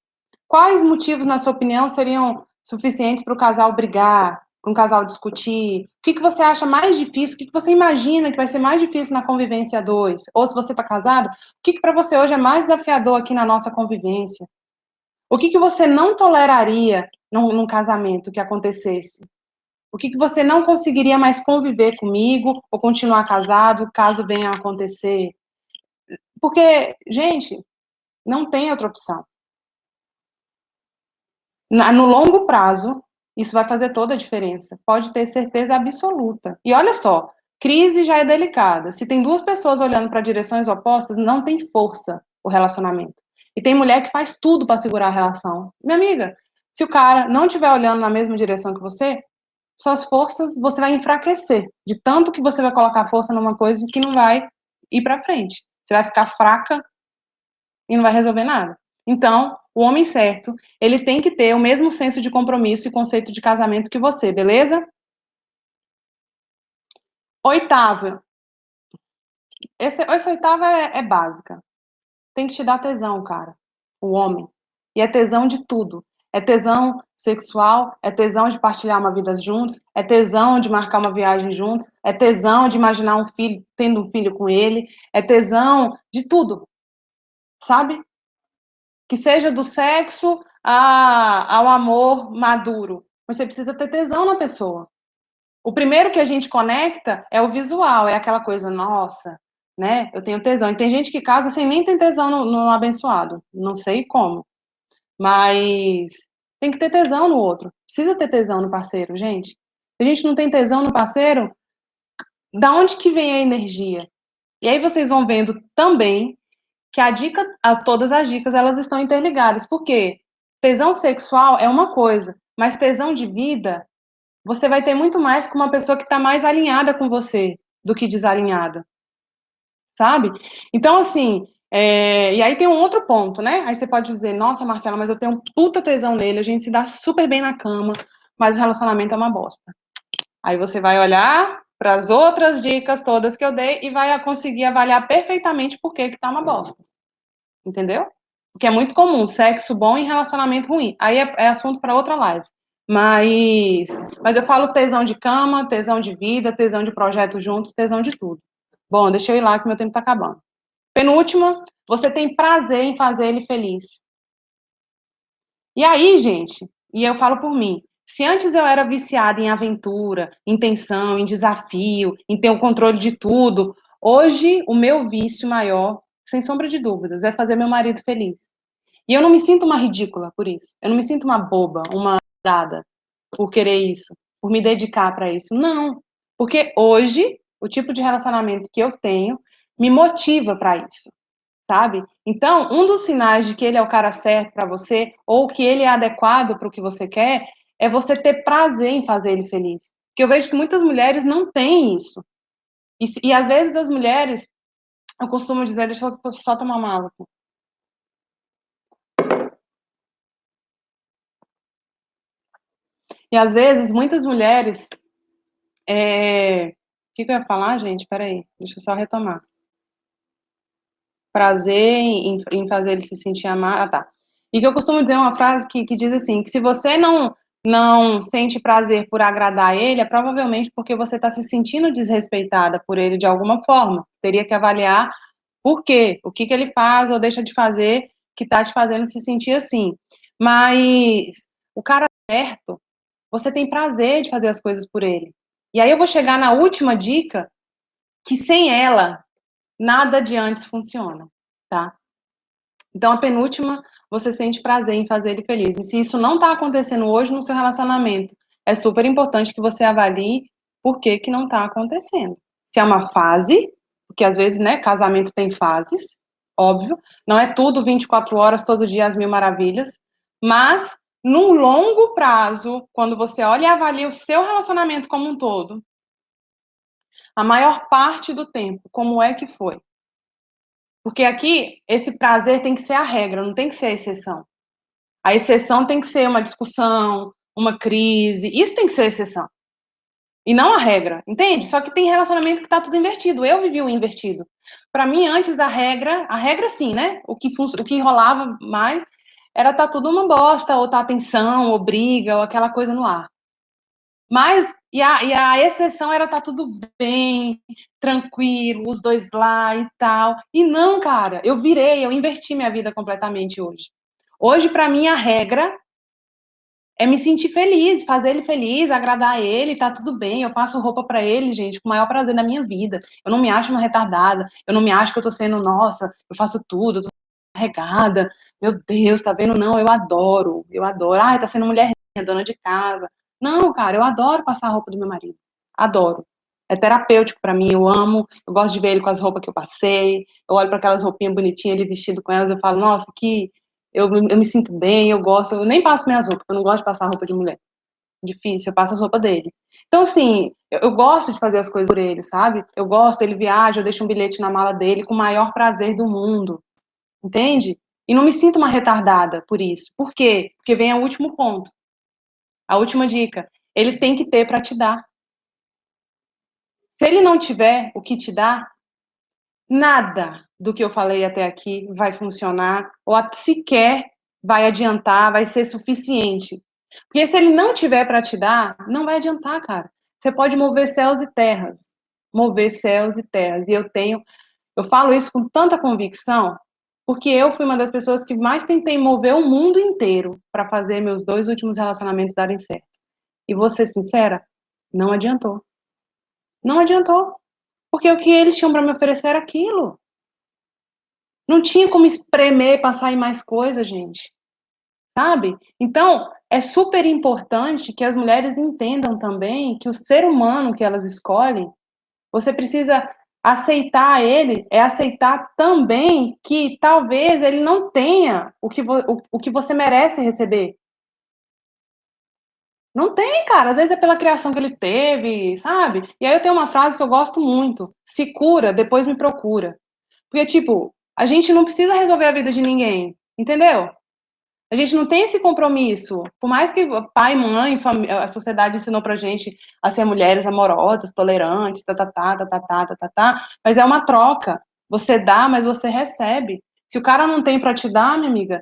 Quais motivos, na sua opinião, seriam suficientes para o casal brigar, para um casal discutir? O que que você acha mais difícil? O que que você imagina que vai ser mais difícil na convivência a dois? Ou se você está casado, o que que para você hoje é mais desafiador aqui na nossa convivência? O que que você não toleraria num casamento que acontecesse? O que que você não conseguiria mais conviver comigo ou continuar casado caso venha a acontecer? Porque, gente, não tem outra opção. No longo prazo, Isso vai fazer toda a diferença. Pode ter certeza absoluta. E olha só, crise já é delicada. Se tem duas pessoas olhando para direções opostas, não tem força o relacionamento. E tem mulher que faz tudo para segurar a relação. Minha amiga, se o cara não estiver olhando na mesma direção que você, suas forças, você vai enfraquecer. De tanto que você vai colocar força numa coisa que não vai ir para frente. Você vai ficar fraca e não vai resolver nada. Então, o homem certo, ele tem que ter o mesmo senso de compromisso e conceito de casamento que você, beleza? Oitava. Essa oitava é básica. Tem que te dar tesão, cara. O homem. E é tesão de tudo. É tesão sexual, é tesão de partilhar uma vida juntos, é tesão de marcar uma viagem juntos, é tesão de imaginar um filho, tendo um filho com ele, é tesão de tudo, sabe? Que seja do sexo ao amor maduro. Você precisa ter tesão na pessoa. O primeiro que a gente conecta é o visual, é aquela coisa, nossa, né? Eu tenho tesão. E tem gente que casa sem nem ter tesão no abençoado. Não sei como. Mas tem que ter tesão no outro. Precisa ter tesão no parceiro, gente. Se a gente não tem tesão no parceiro, da onde que vem a energia? E aí vocês vão vendo também que todas as dicas, elas estão interligadas. Por quê? Tesão sexual é uma coisa, mas tesão de vida, você vai ter muito mais com uma pessoa que está mais alinhada com você do que desalinhada, sabe? Então, assim, e aí tem um outro ponto, né? Aí você pode dizer, nossa, Marcela, mas eu tenho um puta tesão nele, a gente se dá super bem na cama, mas o relacionamento é uma bosta. Aí você vai olhar para as outras dicas todas que eu dei e vai conseguir avaliar perfeitamente por que tá uma bosta. Entendeu? Porque é muito comum, sexo bom e relacionamento ruim. Aí é assunto para outra live. Mas eu falo tesão de cama, tesão de vida, tesão de projetos juntos, tesão de tudo. Bom, deixa eu ir lá que meu tempo tá acabando. Penúltima, você tem prazer em fazer ele feliz. E aí, gente, e eu falo por mim, se antes eu era viciada em aventura, em tensão, em desafio, em ter o controle de tudo, hoje o meu vício maior, sem sombra de dúvidas, é fazer meu marido feliz. E eu não me sinto uma ridícula por isso. Eu não me sinto uma boba, uma dada por querer isso, por me dedicar para isso. Não. Porque hoje, o tipo de relacionamento que eu tenho me motiva para isso, sabe? Então, um dos sinais de que ele é o cara certo para você, ou que ele é adequado para o que você quer, é você ter prazer em fazer ele feliz. Porque eu vejo que muitas mulheres não têm isso. E às vezes as mulheres, eu costumo dizer, deixa eu só tomar uma água aqui. E às vezes, muitas mulheres. O que eu ia falar, gente? Peraí, deixa eu só retomar. Prazer em fazer ele se sentir amado. Ah, tá. E que eu costumo dizer uma frase que diz assim: que se você não sente prazer por agradar ele, é provavelmente porque você está se sentindo desrespeitada por ele de alguma forma. Teria que avaliar por quê, o que ele faz ou deixa de fazer que está te fazendo se sentir assim. Mas o cara certo, você tem prazer de fazer as coisas por ele. E aí eu vou chegar na última dica, que sem ela, nada de antes funciona, tá? Então, a penúltima, você sente prazer em fazer ele feliz. E se isso não está acontecendo hoje no seu relacionamento, é super importante que você avalie por que não está acontecendo. Se é uma fase, porque às vezes, né, casamento tem fases, óbvio, não é tudo 24 horas, todo dia as mil maravilhas, mas num longo prazo, quando você olha e avalia o seu relacionamento como um todo, a maior parte do tempo, como é que foi? Porque aqui, esse prazer tem que ser a regra, não tem que ser a exceção. A exceção tem que ser uma discussão, uma crise, isso tem que ser a exceção. E não a regra, entende? Só que tem relacionamento que tá tudo invertido. Eu vivi o invertido. Para mim, antes a regra sim, né? O que rolava mais era tá tudo uma bosta, ou tá tensão, ou briga, ou aquela coisa no ar. Mas, e a exceção era tá tudo bem, tranquilo, os dois lá e tal. E não, cara, eu inverti minha vida completamente hoje. Hoje, para mim, a regra é me sentir feliz, fazer ele feliz, agradar ele, tá tudo bem. Eu passo roupa para ele, gente, com o maior prazer da minha vida. Eu não me acho uma retardada, eu não me acho que eu tô sendo, nossa, eu faço tudo, eu tô carregada. Meu Deus, tá vendo? Não, eu adoro. Ai, tá sendo mulher, dona de casa. Não, cara, eu adoro passar a roupa do meu marido. Adoro. É terapêutico pra mim, eu amo, eu gosto de ver ele com as roupas que eu passei, eu olho para aquelas roupinhas bonitinhas, ele vestido com elas, eu falo, nossa, que eu me sinto bem, eu gosto, eu nem passo minhas roupas, eu não gosto de passar roupa de mulher. Difícil, eu passo as roupas dele. Então, assim, eu gosto de fazer as coisas por ele, sabe? Eu gosto, ele viaja, eu deixo um bilhete na mala dele com o maior prazer do mundo, entende? E não me sinto uma retardada por isso. Por quê? Porque vem o último ponto, a última dica. Ele tem que ter para te dar. Se ele não tiver o que te dar, nada do que eu falei até aqui vai funcionar, ou sequer vai adiantar, vai ser suficiente. Porque se ele não tiver para te dar, não vai adiantar, cara. Você pode mover céus e terras. Mover céus e terras. E eu falo isso com tanta convicção, porque eu fui uma das pessoas que mais tentei mover o mundo inteiro para fazer meus 2 últimos relacionamentos darem certo. E vou ser sincera, não adiantou. Não adiantou. Porque o que eles tinham para me oferecer era aquilo. Não tinha como espremer, passar em mais coisa, gente. Sabe? Então, é super importante que as mulheres entendam também que o ser humano que elas escolhem, você precisa aceitar ele, é aceitar também que talvez ele não tenha o que você merece receber. Não tem, cara. Às vezes é pela criação que ele teve, sabe? E aí eu tenho uma frase que eu gosto muito: se cura, depois me procura. Porque, tipo, a gente não precisa resolver a vida de ninguém, entendeu? A gente não tem esse compromisso. Por mais que pai, mãe, a sociedade ensinou pra gente a ser mulheres amorosas, tolerantes, mas é uma troca. Você dá, mas você recebe. Se o cara não tem pra te dar, minha amiga,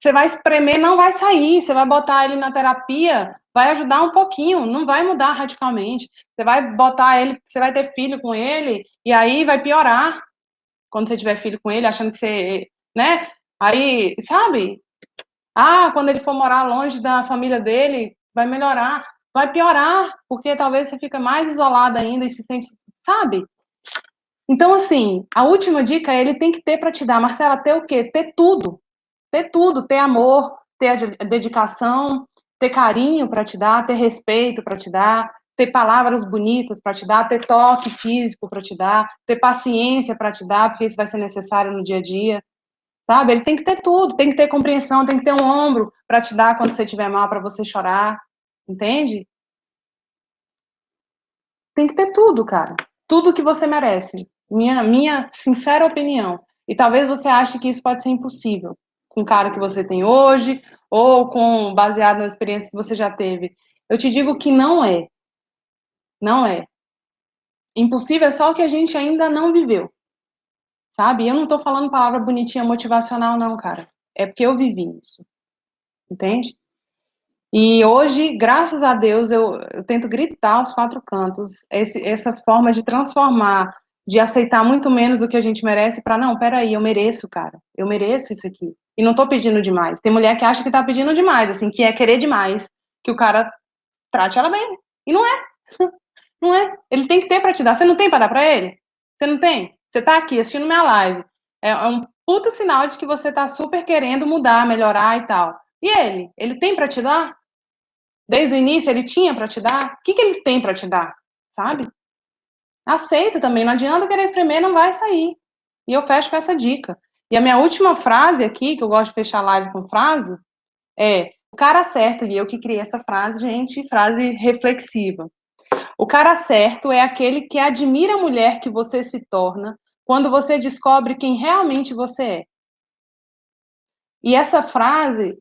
você vai espremer, não vai sair. Você vai botar ele na terapia, vai ajudar um pouquinho, não vai mudar radicalmente. Você vai botar ele, você vai ter filho com ele, e aí vai piorar quando você tiver filho com ele, achando que você, né? Aí, sabe? Ah, quando ele for morar longe da família dele, vai melhorar. Vai piorar, porque talvez você fica mais isolada ainda e se sente, sabe? Então, assim, a última dica é ele tem que ter para te dar. Marcela, ter o quê? Ter tudo. Ter tudo. Ter amor, ter a dedicação, ter carinho para te dar, ter respeito para te dar, ter palavras bonitas para te dar, ter toque físico para te dar, ter paciência para te dar, porque isso vai ser necessário no dia a dia. Sabe? Ele tem que ter tudo, tem que ter compreensão, tem que ter um ombro para te dar quando você estiver mal, para você chorar, entende? Tem que ter tudo, cara. Tudo que você merece. Minha sincera opinião. E talvez você ache que isso pode ser impossível com o cara que você tem hoje ou com baseado na experiência que você já teve. Eu te digo que não é. Não é. Impossível é só o que a gente ainda não viveu. Sabe? E eu não tô falando palavra bonitinha motivacional não, cara. É porque eu vivi isso. Entende? E hoje, graças a Deus, eu tento gritar aos 4 cantos essa forma de transformar, de aceitar muito menos do que a gente merece para não, peraí, eu mereço, cara, eu mereço isso aqui. E não tô pedindo demais. Tem mulher que acha que tá pedindo demais, assim, que é querer demais, que o cara trate ela bem. E não é, não é. Ele tem que ter para te dar. Você não tem para dar para ele? Você não tem? Você tá aqui assistindo minha live. É um puta sinal de que você tá super querendo mudar, melhorar e tal. E ele? Ele tem para te dar? Desde o início ele tinha para te dar? O que ele tem para te dar? Sabe? Aceita também, não adianta querer espremer, não vai sair. E eu fecho com essa dica. E a minha última frase aqui, que eu gosto de fechar a live com frase, é: o cara certo, e eu que criei essa frase, gente, frase reflexiva. O cara certo é aquele que admira a mulher que você se torna quando você descobre quem realmente você é. E essa frase,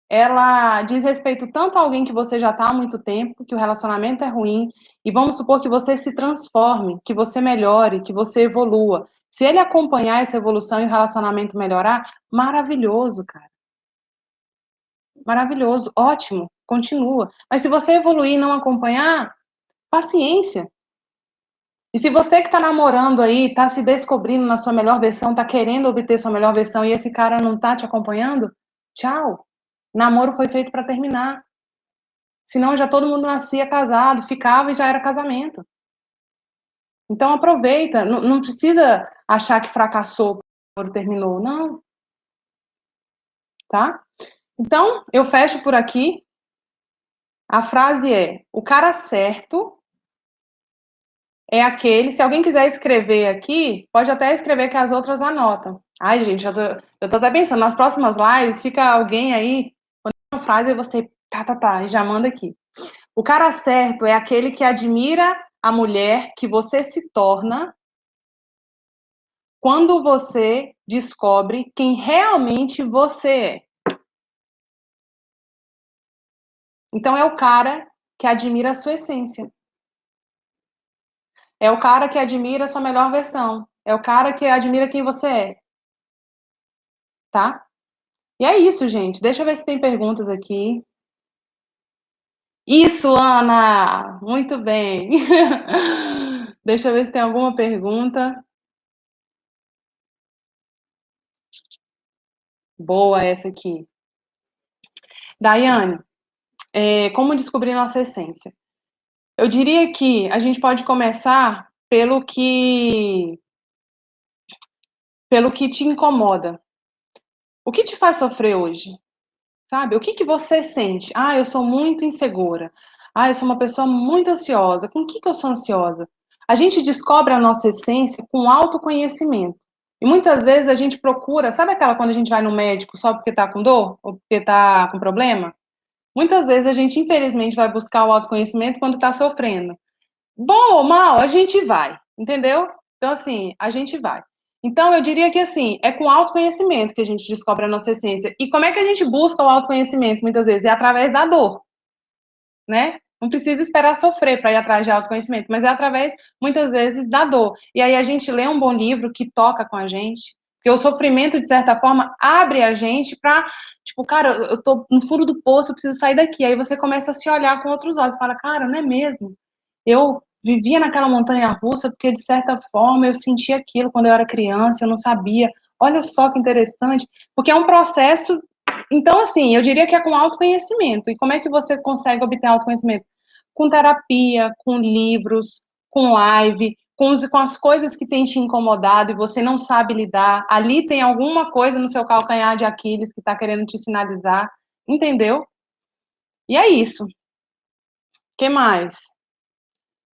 ela diz respeito tanto a alguém que você já está há muito tempo, que o relacionamento é ruim, e vamos supor que você se transforme, que você melhore, que você evolua. Se ele acompanhar essa evolução e o relacionamento melhorar, maravilhoso, cara. Maravilhoso, ótimo, continua. Mas se você evoluir e não acompanhar, paciência. E se você que está namorando aí, está se descobrindo na sua melhor versão, está querendo obter sua melhor versão e esse cara não está te acompanhando, tchau. Namoro foi feito para terminar. Senão já todo mundo nascia casado, ficava e já era casamento. Então aproveita, não precisa achar que fracassou quando terminou, não, tá? Então, eu fecho por aqui. A frase é: o cara certo é aquele... Se alguém quiser escrever aqui, pode até escrever que as outras anotam. Ai, gente, eu tô até pensando, nas próximas lives, fica alguém aí, quando tem uma frase, você e já manda aqui. O cara certo é aquele que admira a mulher que você se torna quando você descobre quem realmente você é. Então, é o cara que admira a sua essência. É o cara que admira a sua melhor versão. É o cara que admira quem você é. Tá? E é isso, gente. Deixa eu ver se tem perguntas aqui. Isso, Ana! Muito bem. Deixa eu ver se tem alguma pergunta. Boa essa aqui. Daiane, como descobrir nossa essência? Eu diria que a gente pode começar pelo que te incomoda. O que te faz sofrer hoje? Sabe? O que você sente? Ah, eu sou muito insegura. Ah, eu sou uma pessoa muito ansiosa. Com o que eu sou ansiosa? A gente descobre a nossa essência com autoconhecimento. E muitas vezes a gente procura, sabe aquela quando a gente vai no médico só porque tá com dor? Ou porque tá com problema? Muitas vezes a gente, infelizmente, vai buscar o autoconhecimento quando tá sofrendo. Bom ou mal, a gente vai, entendeu? Então, assim, a gente vai. Então, eu diria que, assim, é com autoconhecimento que a gente descobre a nossa essência. E como é que a gente busca o autoconhecimento, muitas vezes? É através da dor, né? Não precisa esperar sofrer para ir atrás de autoconhecimento, mas é através, muitas vezes, da dor. E aí a gente lê um bom livro que toca com a gente, porque o sofrimento, de certa forma, abre a gente para, tipo, cara, eu tô no fundo do poço, eu preciso sair daqui. Aí você começa a se olhar com outros olhos, fala, cara, não é mesmo? Eu vivia naquela montanha-russa porque, de certa forma, eu sentia aquilo quando eu era criança, eu não sabia. Olha só que interessante, porque é um processo. Então, assim, eu diria que é com autoconhecimento. E como é que você consegue obter autoconhecimento? Com terapia, com livros, com live, com as coisas que têm te incomodado e você não sabe lidar. Ali tem alguma coisa no seu calcanhar de Aquiles que está querendo te sinalizar, entendeu? E é isso. O que mais?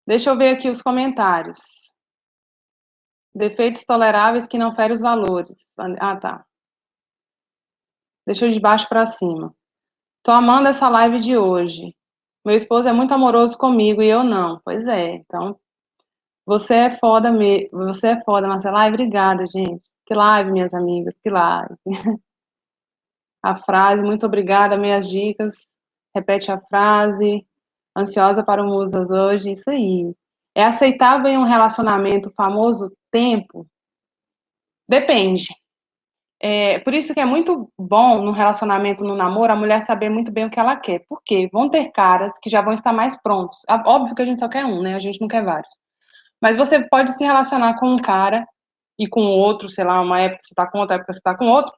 Deixa eu ver aqui os comentários. Defeitos toleráveis que não ferem os valores. Ah, tá. Deixa eu de baixo para cima. Tô amando essa live de hoje. Meu esposo é muito amoroso comigo e eu não. Pois é, então você é foda mesmo. Você é foda, Marcela. Ai, obrigada, gente. Que live, minhas amigas, que live. A frase, muito obrigada, minhas dicas. Repete a frase. Ansiosa para o Musas hoje, isso aí. É aceitável em um relacionamento o famoso tempo? Depende. Por isso que é muito bom no relacionamento, no namoro, a mulher saber muito bem o que ela quer. Porque vão ter caras que já vão estar mais prontos. Óbvio que a gente só quer um, né? A gente não quer vários. Mas você pode se relacionar com um cara e com outro, sei lá, uma época você tá com outra época você tá com outro,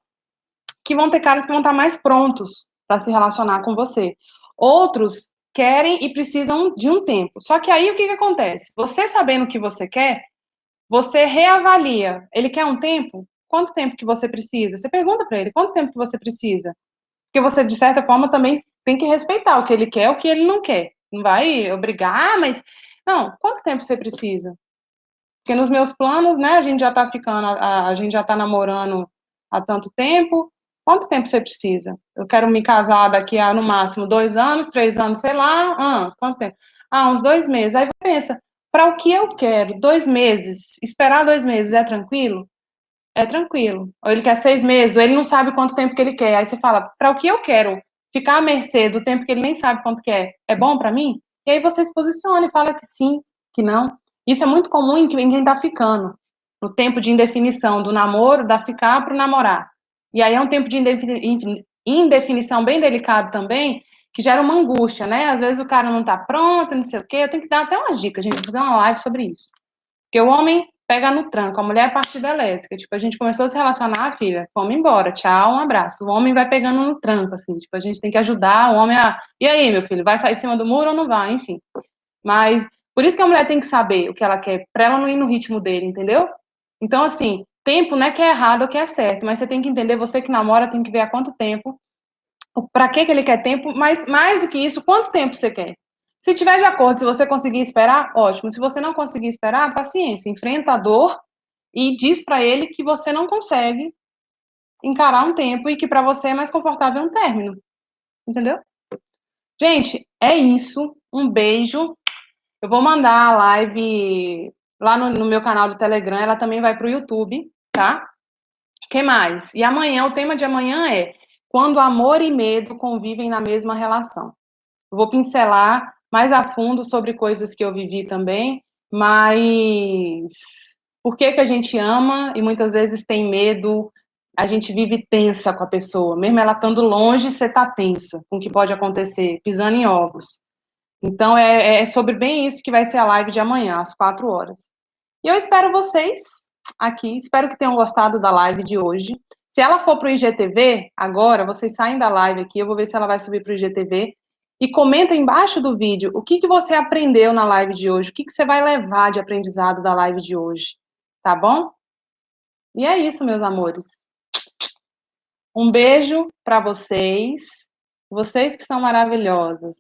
que vão ter caras que vão estar mais prontos para se relacionar com você. Outros querem e precisam de um tempo. Só que aí o que acontece? Você sabendo o que você quer, você reavalia. Ele quer um tempo? Quanto tempo que você precisa? Você pergunta para ele, quanto tempo que você precisa? Porque você, de certa forma, também tem que respeitar o que ele quer e o que ele não quer. Não vai obrigar, mas... Não, quanto tempo você precisa? Porque nos meus planos, né, a gente já tá ficando, a gente já tá namorando há tanto tempo. Quanto tempo você precisa? Eu quero me casar daqui a, no máximo, 2 anos, 3 anos, sei lá. Quanto tempo? Uns 2 meses. Aí pensa, para o que eu quero, 2 meses, esperar 2 meses é tranquilo? É tranquilo. Ou ele quer 6 meses, ou ele não sabe quanto tempo que ele quer. Aí você fala, para o que eu quero ficar à mercê do tempo que ele nem sabe quanto quer, é bom para mim? E aí você se posiciona e fala que sim, que não. Isso é muito comum em quem tá ficando. No tempo de indefinição do namoro, da ficar para o namorar. E aí é um tempo de indefinição bem delicado também, que gera uma angústia, né? Às vezes o cara não tá pronto, não sei o quê. Eu tenho que dar até uma dica, gente, fazer uma live sobre isso. Porque o homem pega no tranco, a mulher é partida elétrica. Tipo, a gente começou a se relacionar, filha, vamos embora, tchau, um abraço. O homem vai pegando no tranco, assim, tipo, a gente tem que ajudar o homem a... E aí, meu filho, vai sair de cima do muro ou não vai? Enfim. Mas, por isso que a mulher tem que saber o que ela quer, pra ela não ir no ritmo dele, entendeu? Então, assim, tempo não é que é errado ou que é certo, mas você tem que entender, você que namora tem que ver há quanto tempo para que ele quer tempo, mas mais do que isso, quanto tempo você quer? Se tiver de acordo, se você conseguir esperar, ótimo. Se você não conseguir esperar, paciência, enfrenta a dor e diz para ele que você não consegue encarar um tempo e que para você é mais confortável um término. Entendeu? Gente, é isso. Um beijo. Eu vou mandar a live lá no meu canal do Telegram, ela também vai para o YouTube, tá? O que mais? E amanhã, o tema de amanhã é quando amor e medo convivem na mesma relação. Eu vou pincelar mais a fundo sobre coisas que eu vivi também, mas por que que a gente ama e muitas vezes tem medo, a gente vive tensa com a pessoa, mesmo ela estando longe, você tá tensa com o que pode acontecer, pisando em ovos. Então é sobre bem isso que vai ser a live de amanhã, às 4 horas. E eu espero vocês aqui, espero que tenham gostado da live de hoje. Se ela for para o IGTV, agora, vocês saem da live aqui, eu vou ver se ela vai subir para o IGTV, e comenta embaixo do vídeo o que você aprendeu na live de hoje, o que você vai levar de aprendizado da live de hoje, tá bom? E é isso, meus amores. Um beijo para vocês que são maravilhosos.